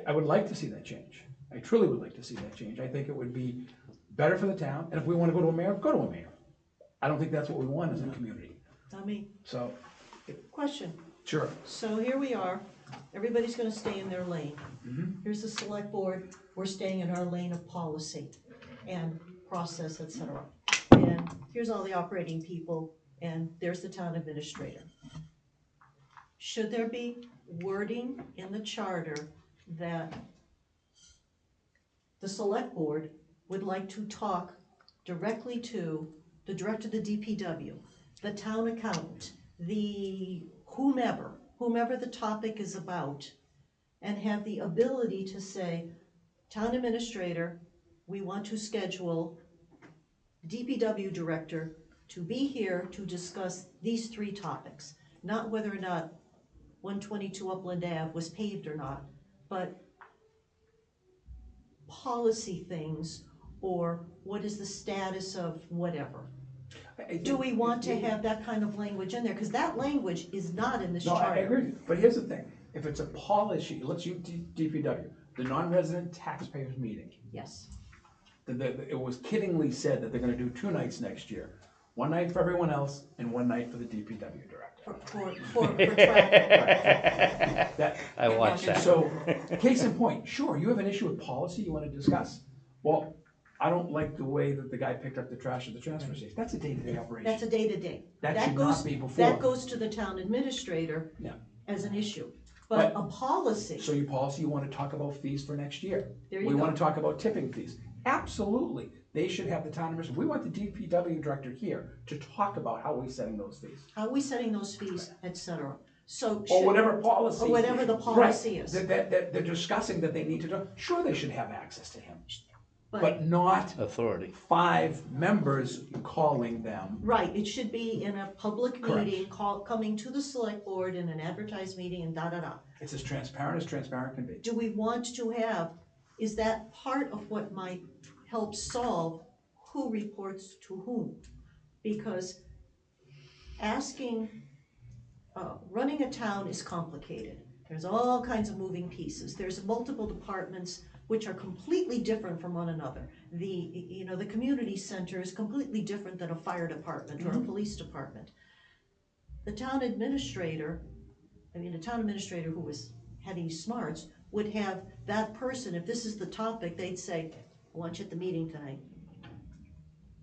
I would like to see that change. I truly would like to see that change. I think it would be better for the town, and if we want to go to a mayor, go to a mayor. I don't think that's what we want as a community. Not me. So, Question. sure. So here we are, everybody's gonna stay in their lane. Here's the select board, we're staying in our lane of policy and process, etc. And here's all the operating people, and there's the town administrator. Should there be wording in the charter that the select board would like to talk directly to the director of the DPW, the town accountant, the whomever the topic is about, and have the ability to say, town administrator, we want to schedule DPW director to be here to discuss these 3 topics, not whether or not 122 Upland Ave was paved or not, but policy things, or what is the status of whatever. Do we want to have that kind of language in there? Because that language is not in this No, charter. I agree, but here's the thing, if it's a policy, let's use DPW, the non-resident taxpayers meeting. Yes. It was kiddingly said that they're gonna do 2 nights next year. 1 night for everyone else, and 1 night for the DPW director. For traffic. That, I watched that. so, case in point, sure, you have an issue with policy you wanna discuss, well, I don't like the way that the guy picked up the trash at the transfer station. That's a day-to-day operation. That's a day-to-day. That should goes- not be before. That goes to the town administrator Yeah. as an issue. But But- a policy, So your policy, you wanna talk about fees for next year. There you We go. wanna talk about tipping fees. Absolutely, they should have the town administrator, we want the DPW director here to talk about how we're setting those fees. how are we setting those fees, et cetera. So. Or should- whatever policy. Or whatever the policy Right, is. that they're discussing that they need to do, sure, they should have access to him, But, but not Authority. 5 members calling them. right, it should be in a public Correct. meeting, coming to the select board in an advertised meeting and da-da-da. It's as transparent can be. Do we want to have, is that part of what might help solve who reports to whom? Because running a town is complicated. There's all kinds of moving pieces. There's multiple departments which are completely different from one another. The community center is completely different than a fire department or a police department. The town administrator who had any smarts would have that person, if this is the topic, they'd say, I want you at the meeting tonight.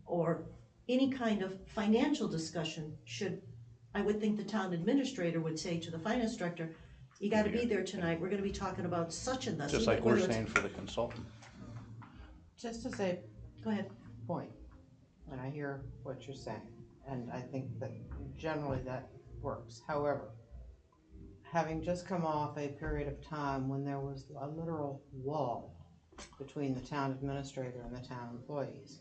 Or any kind of financial discussion I would think the town administrator would say to the finance director, you gotta be there tonight, we're gonna be talking about such and such. Just like we're Whether it's- saying for the consultant. Just as a Go ahead. point, and I hear what you're saying, and I think that generally that works. However, having just come off a period of time when there was a literal wall between the town administrator and the town employees,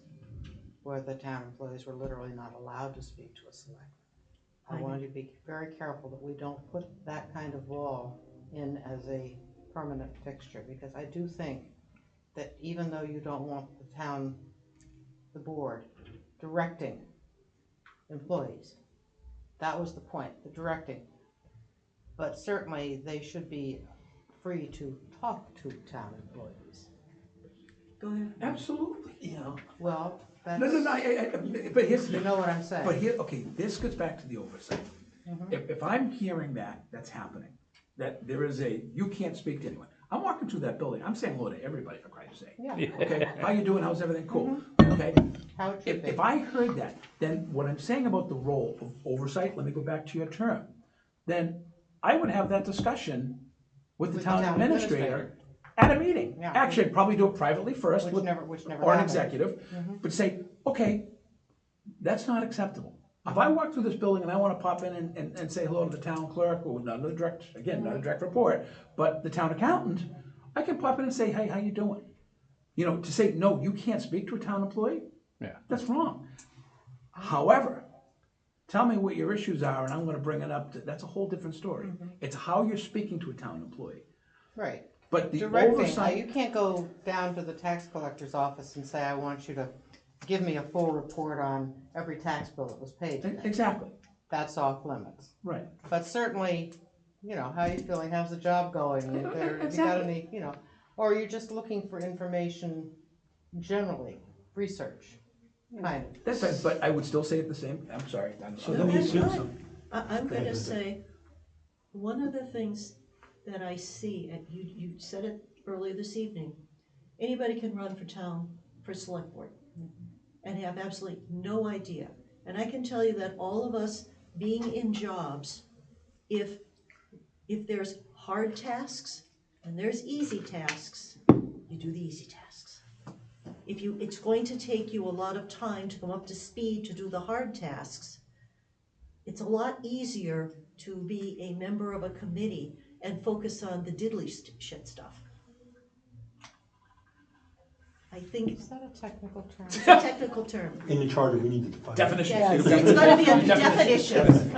where the town employees were literally not allowed to speak to a selectman. I want you to be very careful that we don't put that kind of law in as a permanent fixture, because I do think that even though you don't want the board directing employees, that was the point, the directing. But certainly they should be free to talk to town employees. Go ahead. Absolutely, you know. Well, that's, But here's the you thing. know what I'm saying. But here, okay, this goes back to the oversight. If I'm hearing that's happening, that there is you can't speak to anyone. I'm walking through that building, I'm saying hello to everybody, for Christ's sake. Yeah, Okay, how you doing, how's everything, cool, okay? how it should be. If I heard that, then what I'm saying about the role of oversight, let me go back to your term, then I would have that discussion with the town administrator at a meeting. Yeah. Actually, I'd probably do it privately first Which with, never or an happened. executive, but say, okay, that's not acceptable. If I walk through this building and I wanna pop in and say hello to the town clerk, or not a direct, again, not a direct report, but the town accountant, I can pop in and say, hey, how you doing? You know, to say, no, you can't speak to a town employee? Yeah. That's wrong. However, tell me what your issues are and I'm gonna bring it up, that's a whole different story. It's how you're speaking to a town employee. Right. But the Directing, oversight. you can't go down to the tax collector's office and say, I want you to give me a full report on every tax bill that was paid today. Exactly, That's off limits. right. But certainly, you know, how are you feeling, how's the job going, if you got Exactly. any, you know, or you're just looking for information generally, research, kind of. That's fine, but I would still say it the same, I'm sorry. So let me assume That's something. I'm Go ahead, gonna Linda. say, one of the things that I see, and you said it earlier this evening, anybody can run for select board and have absolutely no idea. And I can tell you that all of us being in jobs, if there's hard tasks and there's easy tasks, you do the easy tasks. It's going to take you a lot of time to come up to speed to do the hard tasks. It's a lot easier to be a member of a committee and focus on the diddly shit stuff. I think Is that a technical term? it's a technical term. In the charter, we need to define. Definition. Yes, it's gotta be under definitions.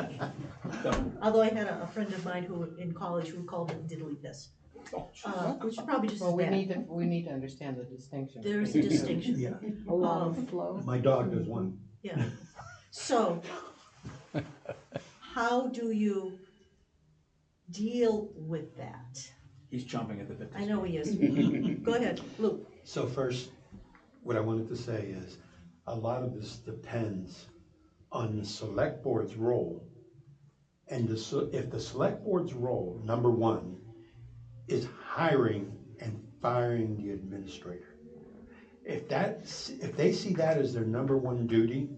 Although I had a friend of mine who, in college, who called it diddly piss, which is probably just as Well, we bad. need to understand the distinction. There's a between the two. distinction, Yeah, A lot of flow. my dog does one. yeah. So, how do you deal with that? He's chomping at the bit. to I know speak. he is. Go ahead, Luke. So first, what I wanted to say is, a lot of this depends on the select board's role. And if the select board's role, number one, is hiring and firing the administrator. If they see that as their number one duty,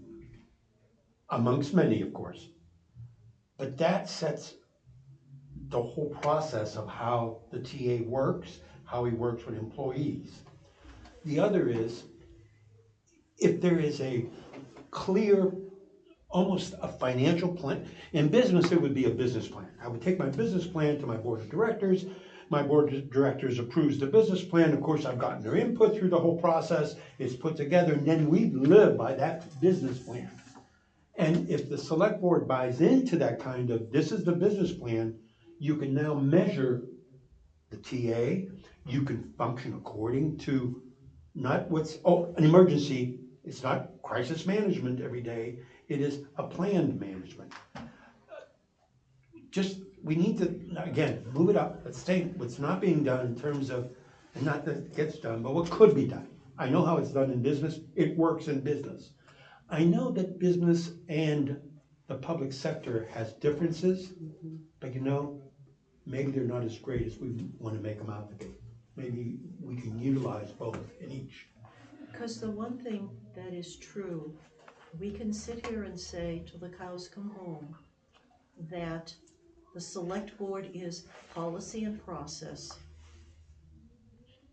amongst many, of course, but that sets the whole process of how the TA works, how he works with employees. The other is, if there is a clear, almost a financial plan, in business, it would be a business plan. I would take my business plan to my board of directors, my board of directors approves the business plan, of course, I've gotten their input through the whole process, it's put together, and then we live by that business plan. And if the select board buys into that kind of, this is the business plan, you can now measure the TA, you can function according to not an emergency, it's not crisis management every day, it is a planned management. We need to, again, move it up, let's say what's not being done in terms of, and not that it gets done, but what could be done. I know how it's done in business, it works in business. I know that business and the public sector has differences, but maybe they're not as great as we want to make them out to be. Maybe we can utilize both in each. Because the one thing that is true, we can sit here and say till the cows come home that the select board is policy and process.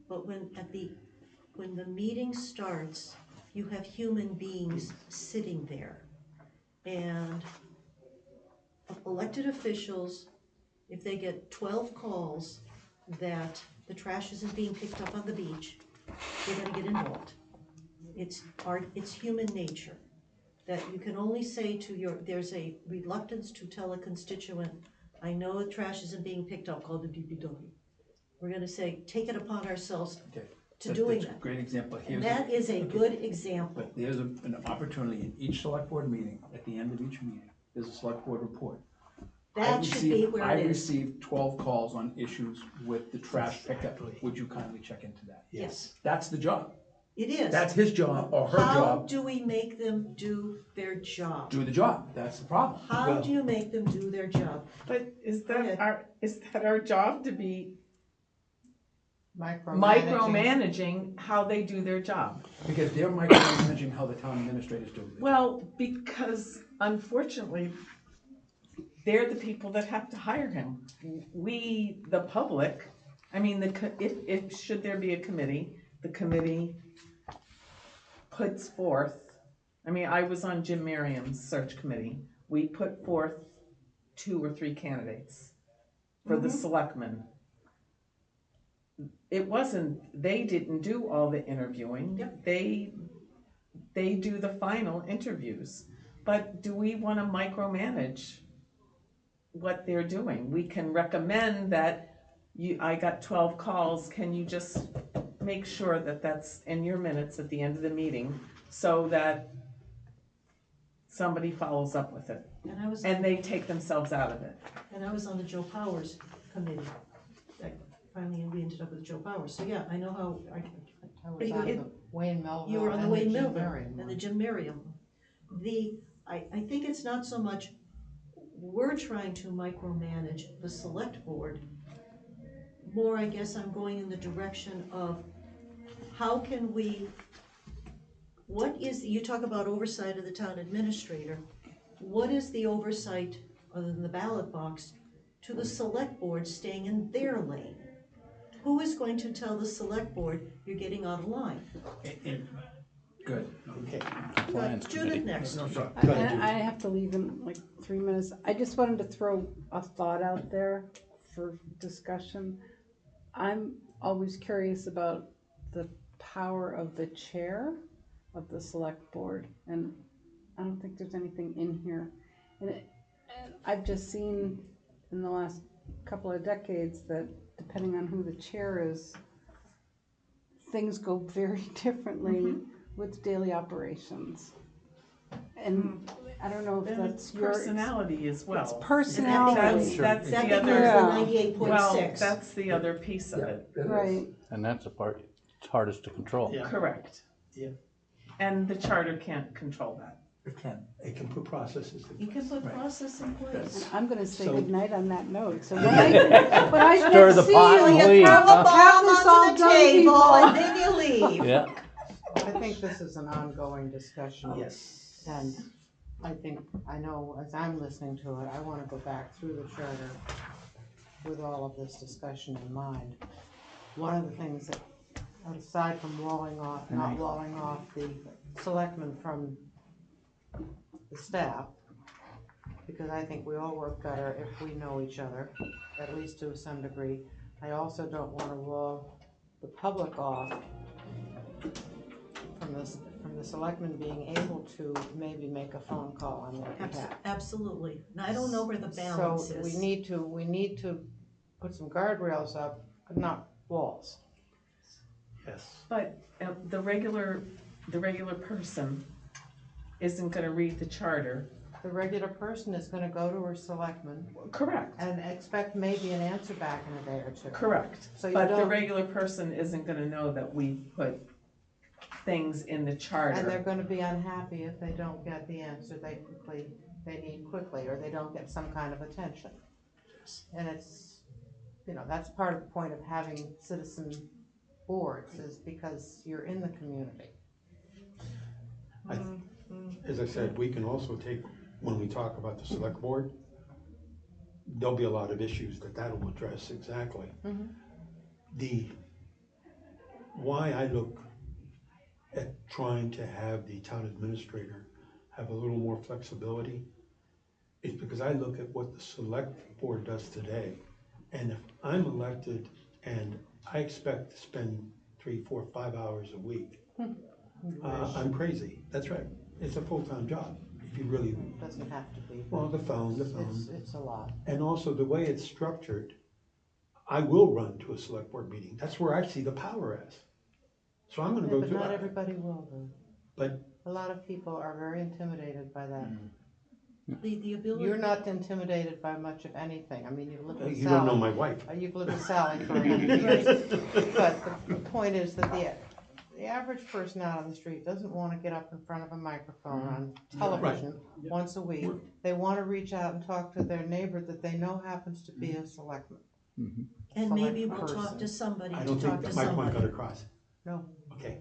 But when the meeting starts, you have human beings sitting there. And elected officials, if they get 12 calls that the trash isn't being picked up on the beach, they're gonna get involved. It's human nature. that you can only say to there's a reluctance to tell a constituent, I know the trash isn't being picked up, call the DPW. We're gonna say, take it upon ourselves Okay. to doing That's a that. great example. And Here's that is a good example. But there's an opportunity in each select board meeting, at the end of each meeting, there's a select board report. That should be where I it is. received 12 calls on issues with the trash pickup. Would you kindly check into that? Yes, That's the job. it is. That's his job or her How job. do we make them do their job? Do the job. That's the problem. How do you make them do their job? But is Go ahead. that our job to be Micromanaging. micromanaging how they do their job? Because they're micromanaging how the town administrators do it. Well, because unfortunately, they're the people that have to hire him. We, the public, I mean, if should there be a committee, the committee puts forth, I mean, I was on Jim Merriam's search committee. We put forth 2 or 3 candidates for the selectmen. It wasn't, they didn't do all the interviewing. Yep. They do the final interviews. But do we wanna micromanage what they're doing? We can recommend that I got 12 calls, can you just make sure that that's in your minutes at the end of the meeting so that somebody follows up with it and they take themselves out of it. And I was on the Joe Powers committee. Finally, we ended up with Joe Powers. So yeah, I know how, I was on the Wayne Melville. you were on the and Wayne Jim Melville Merriam and the one. Jim Merriam. I think it's not so much, we're trying to micromanage the select board. More, I guess I'm going in the direction of how can we, you talk about oversight of the town administrator. What is the oversight, other than the ballot box, to the select board staying in their lane? Who is going to tell the select board, you're getting out of line? Good. Okay. Compliance Judith committee. next. No, sorry. Go ahead, Judy. I have to leave in like 3 minutes. I just wanted to throw a thought out there for discussion. I'm always curious about the power of the chair of the select board, and I don't think there's anything in here. And I've just seen in the last couple of decades that depending on who the chair is, things go very differently with daily operations. And I don't know if And that's it's your personality as well. It's personality. That's That the becomes other, the Yeah. 98.6. well, that's the other piece of Yeah, it. it is. Right. And that's the part, it's hardest to control. Yeah. Correct. Yeah. And the charter can't control that. It can put processes in You can put Right. process in place. And I'm gonna say So- goodnight on that note, so when I Stir next the see pot you, and you leave, have huh? have this all done, people. and then you leave. Yeah, I think this is an ongoing discussion. Yes. And I know as I'm listening to it, I wanna go back through the charter with all of this discussion in mind. One of the things that, aside from not walling off the selectmen from the staff, because I think we all work better if we know each other, at least to some degree. I also don't wanna wall the public off from the selectmen being able to maybe make a phone call on their behalf. Absolutely. And I don't know where the balance So is. we need to put some guardrails up, but not walls. Yes. But the regular person isn't gonna read the charter. The regular person is gonna go to her selectman Correct, and expect maybe an answer back in a day or two. correct. So you But the don't- regular person isn't gonna know that we put things in the And they're charter. gonna be unhappy if they don't get the answer they need quickly, or they don't get some kind of attention. And it's, that's part of the point of having citizen boards, is because you're in the community. As I said, we can also take, when we talk about the select board, there'll be a lot of issues that'll address exactly. Why I look at trying to have the town administrator have a little more flexibility is because I look at what the select board does today. And if I'm elected and I expect to spend 3, 4, 5 hours a week, I'm crazy. That's right. it's a full-time job, if you really, Doesn't have to be. well, the phone. It's a lot. And also the way it's structured, I will run to a select board meeting. That's where I see the power as. So I'm gonna Yeah, go but to not it. everybody will though. But A lot of people are very intimidated by that. The ability. You're not intimidated by much of anything. I mean, you've lived with you don't know Sally. my wife. You've lived with Sally for 100 years. But the point is that the average person out on the street doesn't want to get up in front of a microphone on television once a week. They want to reach out and talk to their neighbor that they know happens to be a selectman. And maybe we'll select talk person. to somebody I to don't talk think to that my point got somebody. across. No. Okay.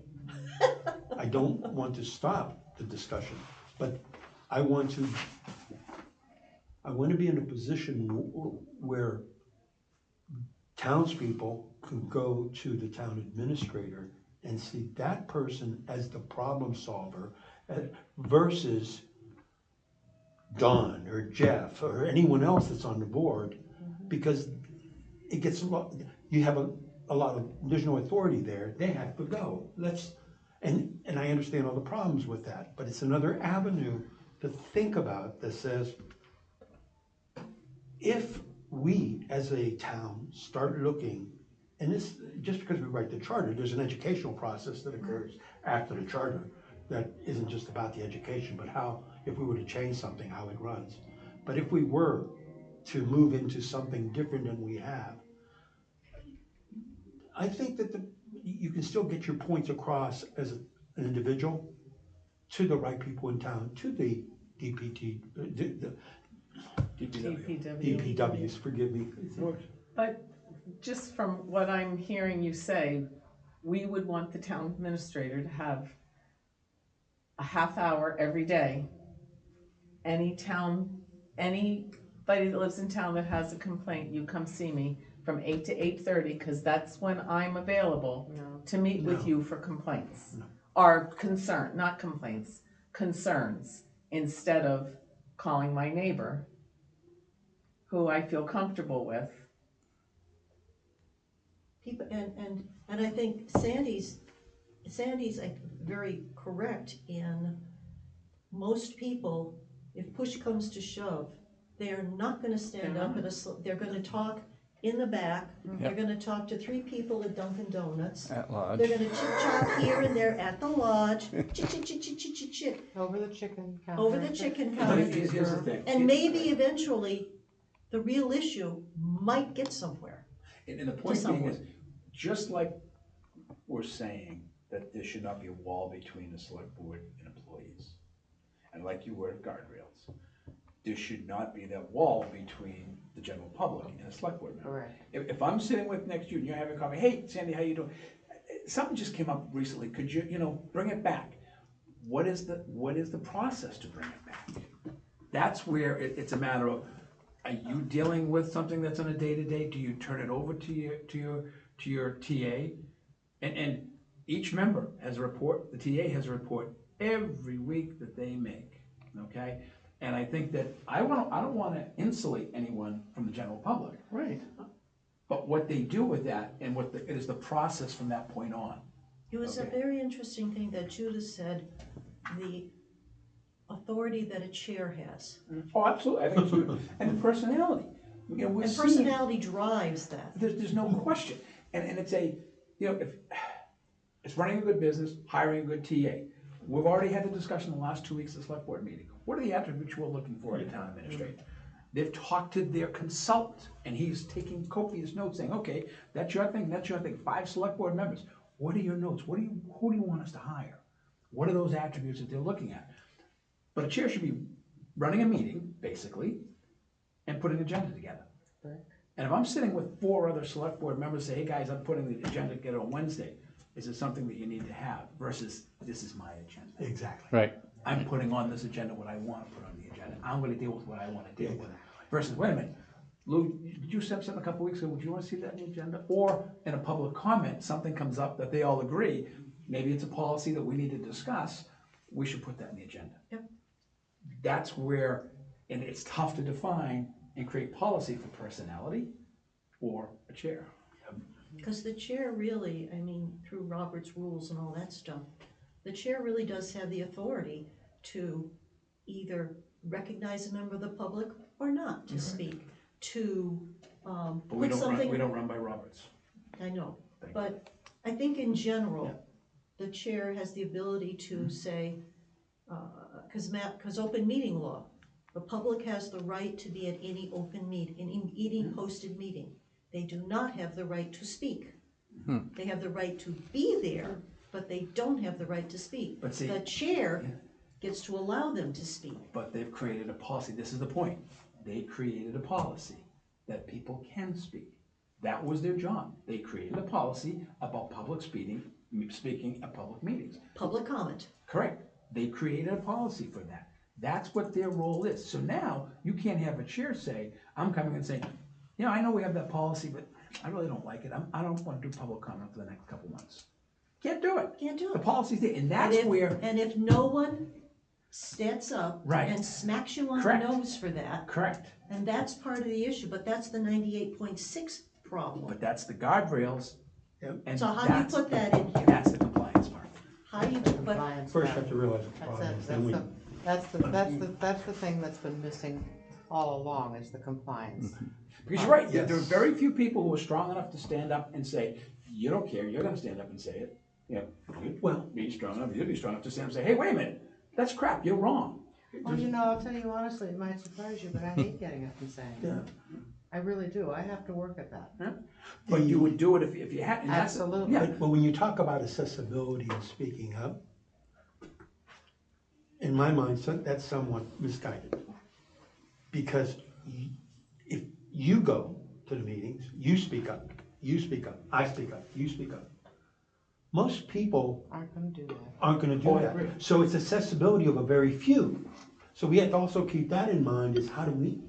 I don't want to stop the discussion, but I want to be in a position where townspeople can go to the town administrator and see that person as the problem solver versus Don or Jeff or anyone else that's on the board, because it gets a lot, you have a lot of, there's no authority there, they have to go. And I understand all the problems with that, but it's another avenue to think about that says, if we as a town start looking, and this, just because we write the charter, there's an educational process that occurs after the charter that isn't just about the education, but how, if we were to change something, how it runs. But if we were to move into something different than we have, I think that you can still get your points across as an individual to the right people in town, to the DPT, the DPWs, forgive me. But just from what I'm hearing you say, we would want the town administrator to have a half hour every day. Anybody that lives in town that has a complaint, you come see me from 8 to 8:30, because that's when I'm available to meet with you for complaints. Or not complaints, concerns, instead of calling my neighbor, who I feel comfortable with. People, and I think Sandy's like very correct in most people, if push comes to shove, they are not gonna stand up they're gonna talk in the back, they're gonna talk to 3 people at Dunkin' Donuts. At large. They're gonna chit-chat here and there at the lodge, chit. Over the chicken counter. Over the chicken But counter. here's the thing. And maybe eventually, the real issue might get somewhere. And the point being is, just like we're saying that there should not be a wall between the select board and employees, and like you were guardrails, there should not be that wall between the general public and a select board member. Correct. If I'm sitting with next to you and you're having a coffee, hey, Sandy, how you doing? Something just came up recently, could you, bring it back? What is the process to bring it back? That's where it's a matter of, are you dealing with something that's on a day-to-day? Do you turn it over to your TA? And each member has a report, the TA has a report every week that they make, okay? And I think that I don't wanna insulate anyone from the general public. Right. But what they do with that and it is the process from that point on. It was a Okay. very interesting thing that Judith said, the authority that a chair has. Oh, absolutely, I think so. And the personality. We're And seeing- personality drives that. There's no question. And it's if it's running a good business, hiring a good TA. We've already had the discussion in the last 2 weeks of the select board meeting. What are the attributes we're looking for in a town administrator? They've talked to their consultant, and he's taking copious notes saying, okay, that's your thing, 5 select board members. What are your notes? Who do you want us to hire? What are those attributes that they're looking at? But a chair should be running a meeting, basically, and putting an agenda together. Right. And if I'm sitting with 4 other select board members, say, hey guys, I'm putting the agenda together on Wednesday, is it something that you need to have versus this is my agenda? Exactly. Right. I'm putting on this agenda what I want to put on the agenda. I'm gonna deal with what I want to deal with. Versus, wait a minute, Lou, did you send something a couple weeks ago, would you want to see that on the agenda? Or in a public comment, something comes up that they all agree, maybe it's a policy that we need to discuss, we should put that in the agenda. Yep. That's where, and it's tough to define and create policy for personality or a chair. Because the chair really, through Robert's rules and all that stuff, the chair really does have the authority to either recognize a member of the public or not to speak, to But we put don't something. run by Roberts. I know, Thank but I think in general, the chair has the ability to say, because open meeting law, the public has the right to be at any open any posted meeting. They do not have the right to speak. They have the right to be there, but they don't have the right to speak. But see- The chair gets to allow them to speak. But they've created a policy, this is the point, they created a policy that people can speak. That was their job. They created a policy about public speaking at public meetings. Public comment. Correct. They created a policy for that. That's what their role is. So now, you can't have a chair say, I'm coming and saying, you know, I know we have that policy, but I really don't like it. I don't want to do public comment for the next couple months. Can't do it. Can't do The it. policy's there, and that's where, And if no one stands up Right. and smacks you on the Correct. nose for that, correct, and that's part of the issue, but that's the 98.6 problem. but that's the guardrails. And So how do you that's- put that in here? That's the compliance part. How do you, The but, compliance First, you part. have to realize the That's problem it, is, then we, that's the thing that's been missing all along, is the compliance. Because you're right, Yes. there are very few people who are strong enough to stand up and say, you don't care, you're gonna stand up and say it. Yeah, you'd be strong enough, you'd be strong enough to stand up and say, hey, wait a minute, that's crap, you're wrong. Well, you know, I'll tell you honestly, it might surprise you, but I hate getting up and saying it. I really do, I have to work at that. But you would do it if you had. and that's- Absolutely. Yeah, but when you talk about accessibility and speaking up, in my mind, that's somewhat misguided. Because if you go to the meetings, you speak up, I speak up, you speak up. Most people Aren't gonna do that. aren't gonna do Oh, I that. agree. So it's accessibility of a very few. So we have to also keep that in mind, is how do we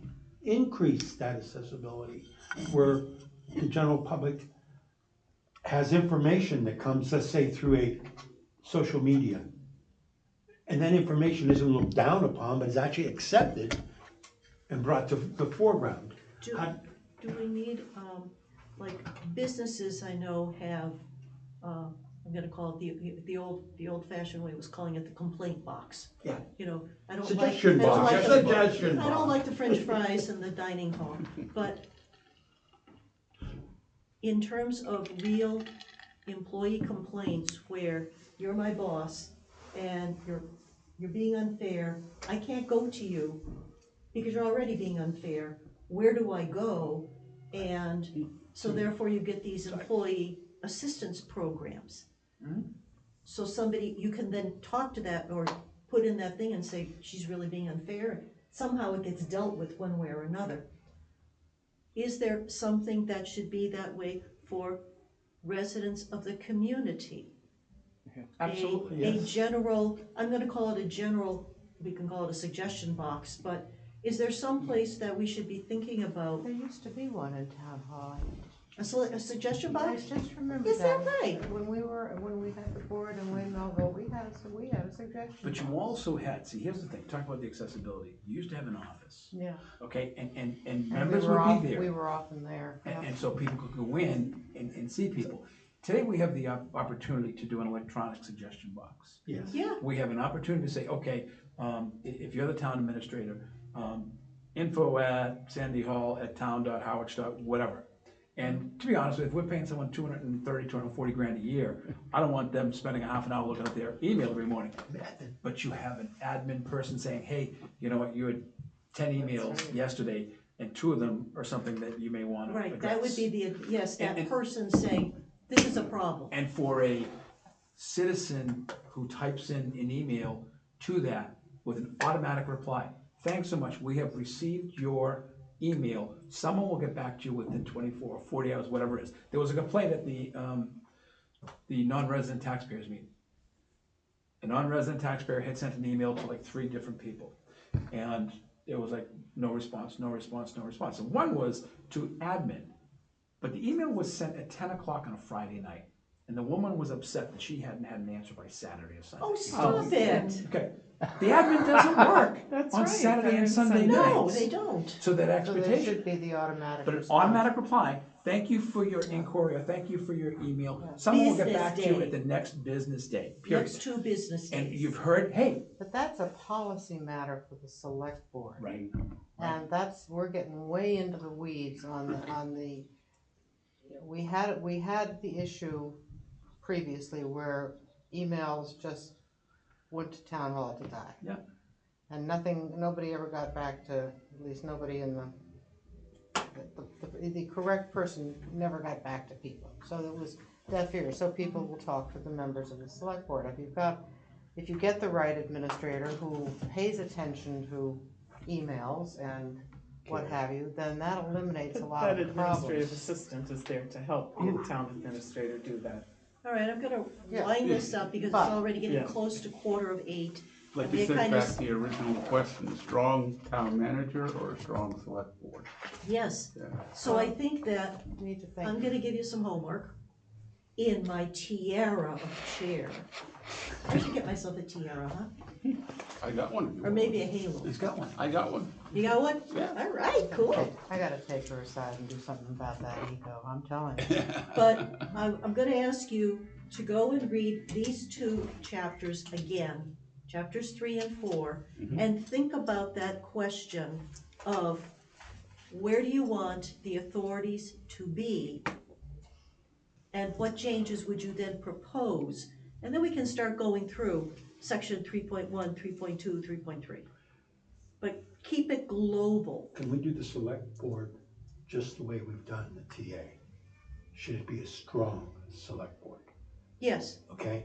increase that accessibility where the general public has information that comes, let's say, through a social media. And that information isn't looked down upon, but is actually accepted and brought to the foreground. do, How- do we need, like, businesses I know have, I'm gonna call it the old fashioned way, was calling it the complaint box. Yeah. You know, I don't like. Suggestion I don't box, like the- suggestion I don't box. like the french fries in the dining hall, but in terms of real employee complaints where you're my boss and you're being unfair, I can't go to you because you're already being unfair, where do I go? And so therefore you get these employee assistance programs. So somebody, you can then talk to that or put in that thing and say, she's really being unfair. Somehow it gets dealt with one way or another. Is there something that should be that way for residents of the community? absolutely, A yes. general, I'm gonna call it a general, we can call it a suggestion box, but is there some place that we should be thinking about, There used to be one in town hall. a suggestion I box? just remember Is that that. right? When we had the board in Wayne Melville, we had a suggestion. But you box. also had, see, here's the thing, talk about the accessibility. You used to have an office, Yeah. okay, and And members we were would be We there. were often there. And so people could go in and see people. Today, we have the opportunity to do an electronic suggestion box. Yes. Yeah, We have an opportunity to say, okay, if you're the town administrator, info@sandyhall@town.harwich. Whatever. And to be honest with you, if we're paying someone $230,000, $240,000 a year, I don't want them spending a half an hour looking at their email every morning. But you have an admin person saying, hey, you know what, you had 10 emails yesterday, and 2 of them are something that you may want to address. right, that would be the, yes, that And- person saying, this is a problem. And for a citizen who types in an email to that with an automatic reply, thanks so much, we have received your email, someone will get back to you within 24 or 40 hours, whatever it is. There was a complaint at the non-resident taxpayers meeting. A non-resident taxpayer had sent an email to like 3 different people, and it was like, no response, no response, no response. And one was to admin, but the email was sent at 10 o'clock on a Friday night. And the woman was upset that she hadn't had an answer by Saturday or Sunday. Oh, stop it. Okay, the admin doesn't work That's on right, Saturday and Sunday No, nights. they don't. So that So there expectation, should be the automatic but an response. automatic reply, thank you for your inquiry, or thank you for your email. Someone will get Business back to you day. at the next business day, period. Next 2 business days. And you've heard, hey, But that's a policy matter for the select board. right, And we're getting way into the weeds on the, we had the issue previously where emails just went to town hall to die. Yeah. And nobody ever got back to, at least nobody in the correct person never got back to people. So it was deaf ears, so people will talk to the members of the select board. If you get the right administrator who pays attention to emails and what have you, then that eliminates a lot That of the administrative problems. assistant is there to help the town administrator do that. All right, I'm gonna Yeah. wind this up because it's But- already getting Yeah. close to 7:45. Like We're you said, kind of- back to the original question, strong town manager or a strong select board? Yes, Yeah. so I think that Need to think. I'm gonna give you some homework in my tiara of chair. I should get myself a tiara, huh? I got one. Or maybe a halo. he's got one. I got one. You got one? Yeah. All right, cool. I gotta take her aside and do something about that ego, I'm telling you. But I'm gonna ask you to go and read these 2 chapters again, chapters 3 and 4, and think about that question of where do you want the authorities to be? And what changes would you then propose? And then we can start going through section 3.1, 3.2, 3.3. But keep it global. Can we do the select board just the way we've done the TA? Should it be a strong select board, Yes, okay?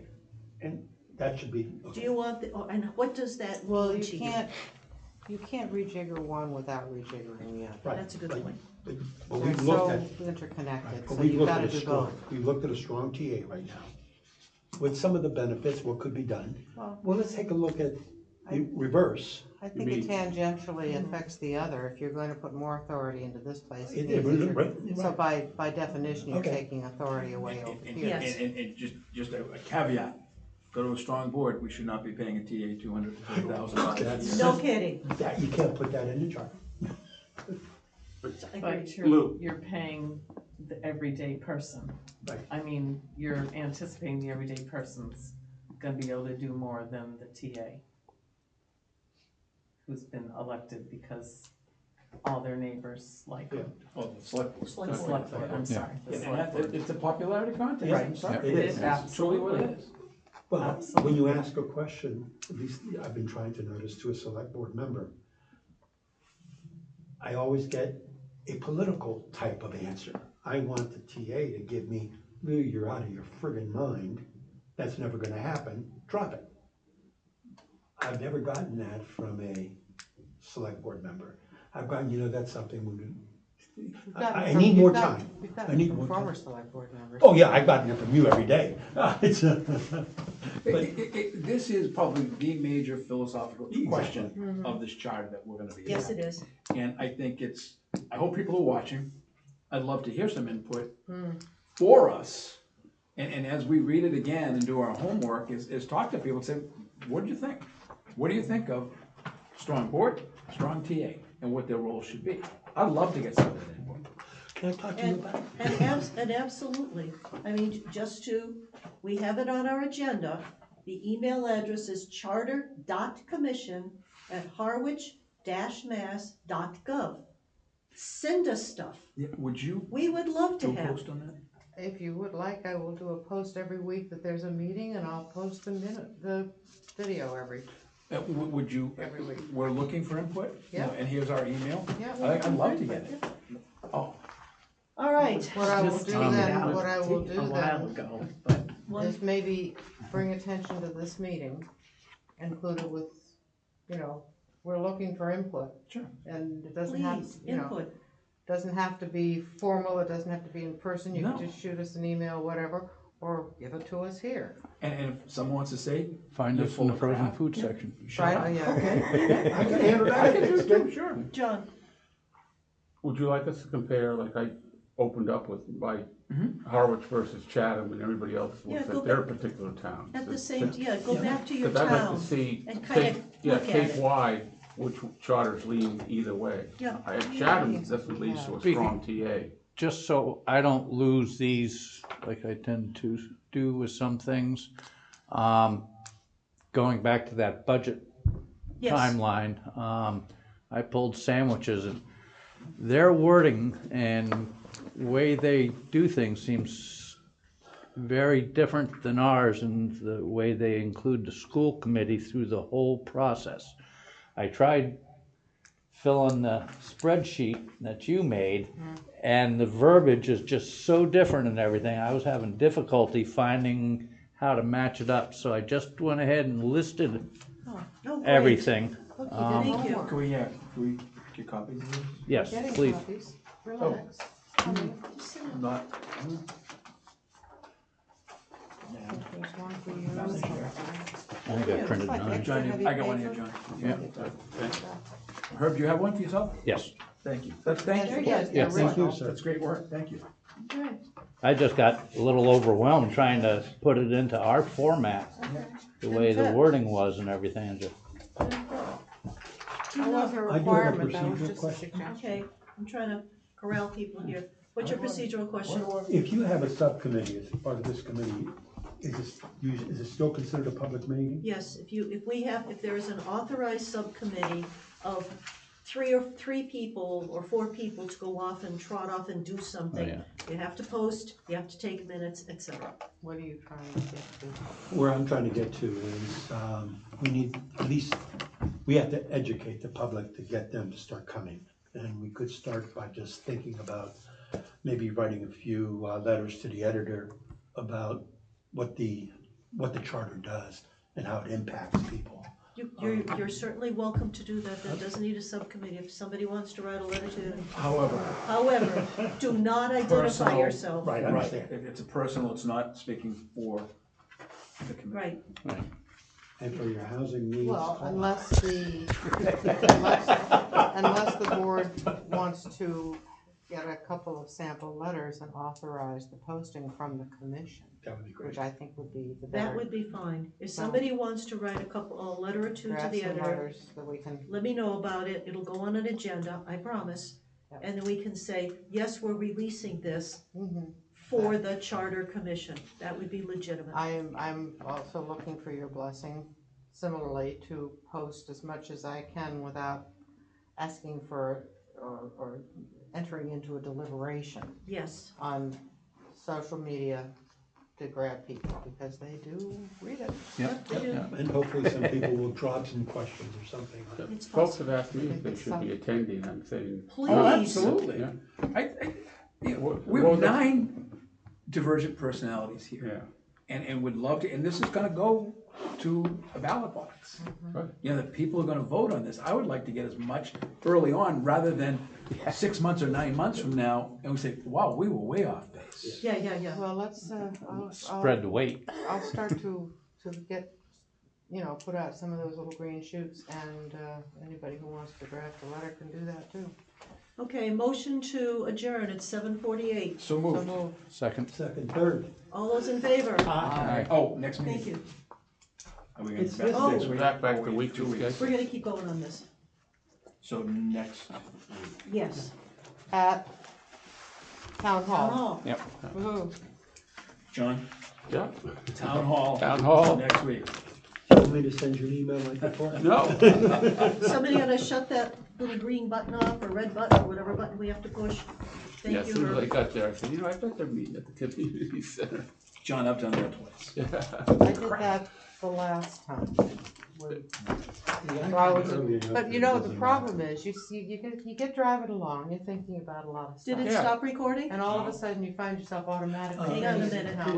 And that should be. do you want, and what does that Well, mean you to you? can't rejigger one without rejiggering the other. Right, That's a good but- point. But They're we've looked at, so interconnected, but so we've you've looked gotta at a do strong, both. we've looked at a strong TA right now. With some of the benefits, what could be done? Well- Well, let's take a look at the reverse. I think it tangentially affects the other. If you're going to put more authority into this place, it It- means that right, you're, so right. by definition, you're Okay. taking authority away over And, here. Yes. and just a caveat, go to a strong board, we should not be paying a TA $250,000 a That's- year. No kidding. That, you can't put that in the chart. Agreed. But Lou. you're paying the everyday person. Right. I mean, you're anticipating the everyday person's gonna be able to do more than the TA who's been elected because all their neighbors like Yeah. him. Oh, the select board. Select The board. select board, I'm sorry, the And select that- board. it's a popularity contest, Right. I'm sorry. It is. It's truly what it Absolutely. is. Well, Absolutely. when you ask a question, at least I've been trying to notice to a select board member, I always get a political type of answer. I want the TA to give me, "Lou, you're out of your friggin' mind. That's never gonna happen. Drop it." I've never gotten that from a select board member. I've gotten, that's something we do. I need more time. We've I gotten need from more former time. select board members. Oh, yeah, I've gotten it from you every day. It's, This is probably the major philosophical Exactly. question of this charter that we're gonna be. Yes, it is. And I think I hope people are watching, I'd love to hear some input Hmm. for us. And as we read it again and do our homework, is talk to people and say, what do you think? What do you think of strong board, strong TA, and what their role should be? I'd love to get some of that input. Can I talk to you And, about it? and absolutely, I mean, we have it on our agenda. The email address is charter.commission@harwich-mass.gov. Send us stuff. Yeah, would you We would love to do a have. post on that? If you would like, I will do a post every week that there's a meeting, and I'll post the video every Would you, Every week. we're looking for input? Yeah. And here's our email? Yeah. I'd love to get it. Oh, All right. What I will Just do take it then, out what I will do a while then ago, but is maybe bring attention to this meeting, include it with, we're looking for input. Sure. And it doesn't have, Please, input. doesn't have to be formal, it doesn't have to be in person, you No. can just shoot us an email, whatever, or give it to us here. and if someone wants to say, Find You're us full in the of frozen crap. food section. shut Right, up. oh, yeah. Okay. I can handle that. I can do it too, sure. John, Would you like us to compare, like I opened up with, by Harwich versus Chatham and everybody else Yeah, looks go at their back- particular towns. At the same, go back to your Because I'd like town. to see, and kinda look at it. Cape-wide, which charters lean either way. Yeah. Chatham doesn't lead to a strong TA. Just so I don't lose these, like I tend to do with some things, going back to that budget Yes, timeline, I pulled sandwiches and their wording and way they do things seems very different than ours and the way they include the school committee through the whole process. I tried filling the spreadsheet that you made and the verbiage is just so different and everything. I was having difficulty finding how to match it up, so I just went ahead and listed oh, great. everything. Look, you Thank did you. homework. Can we get copies of this? Yes, Getting please. copies. Relax. Not, There's one for you. I think I printed Like nine. extra John, heavy I got one paper. here, John. Yeah. Herb, do you have one for yourself? Yes, Thank you. Thank There you. you go. Yeah, thank you, sir. That's great work, thank you. Okay. I just got a little overwhelmed trying to put it into our format, the way the wording was and everything, and just, That wasn't a I do have a requirement, that was procedural just a question. suggestion. Okay, I'm trying to corral people here. What's your procedural question? If you have a subcommittee as part of this committee, is it still considered a public meeting? Yes, if there is an authorized subcommittee of three people or four people to go off and trot off and do something, yeah. you have to post, you have to take minutes, etc. What are you trying to get to? Where I'm trying to get to is, we need, at least, we have to educate the public to get them to start coming. And we could start by just thinking about maybe writing a few letters to the editor about what the charter does and how it impacts people. You're certainly welcome to do that. That doesn't need a subcommittee. If somebody wants to write a letter to, However, do not identify personal, yourself. Right, I right, understand. it's a personal, it's not speaking for the committee. Right, And for your housing needs. Well, call. unless the board wants to get a couple of sample letters and authorize the posting from the commission, That would be great. which I think would be the that better. would be fine. If somebody wants to write a letter or two to Draft the some editor, letters that we can, let me know about it. It'll go on an agenda, I promise. Yep. And then we can say, yes, we're releasing this mhm. for the Charter Commission. That would be legitimate. I'm also looking for your blessing similarly to post as much as I can without asking for or entering into a deliberation Yes, on social media to grab people, because they do read it. yep, they do. And hopefully some people will drop some questions or something. It's Folks possible. have asked me if they should be attending, I'm saying. Please. Oh, absolutely. Yeah. We have 9 divergent personalities here. Yeah. And would love to, and this is gonna go to a ballot box. Right. You know, the people are gonna vote on this. I would like to get as much early on, rather than 6 months or 9 months from now, and we say, wow, we were way off base. Yeah. Well, let's, spread the weight. I'll start to get, put out some of those little green shoots, and anybody who wants to draft a letter can do that too. Okay, motion to adjourn at 7:48. So So moved. move. Second. Second, third. All those in favor? Aye. Oh, next meeting. Thank you. Are we gonna It's be back this next week. week? Back Or to week 2 2 weeks? weeks. We're gonna keep going on this. So next, Yes. At Town Town Hall. Hall. Yep. Woo-hoo. John, Yeah. Town Hall. Town Hall. Next week. Do you want me to send you an email like before? No. Somebody gonna shut that little green button off, or red button, or whatever button we have to push? Yeah, Thank as you, soon as I Herb. got there, I said, I bet they're meeting at the community center. John, I've done that twice. Yeah. I did that the last time. So I was- But the problem is, you get driving along, you're thinking about a lot of stuff. Did it Yeah. stop recording? And all of a sudden, you find yourself automatically. Hang on a using minute. town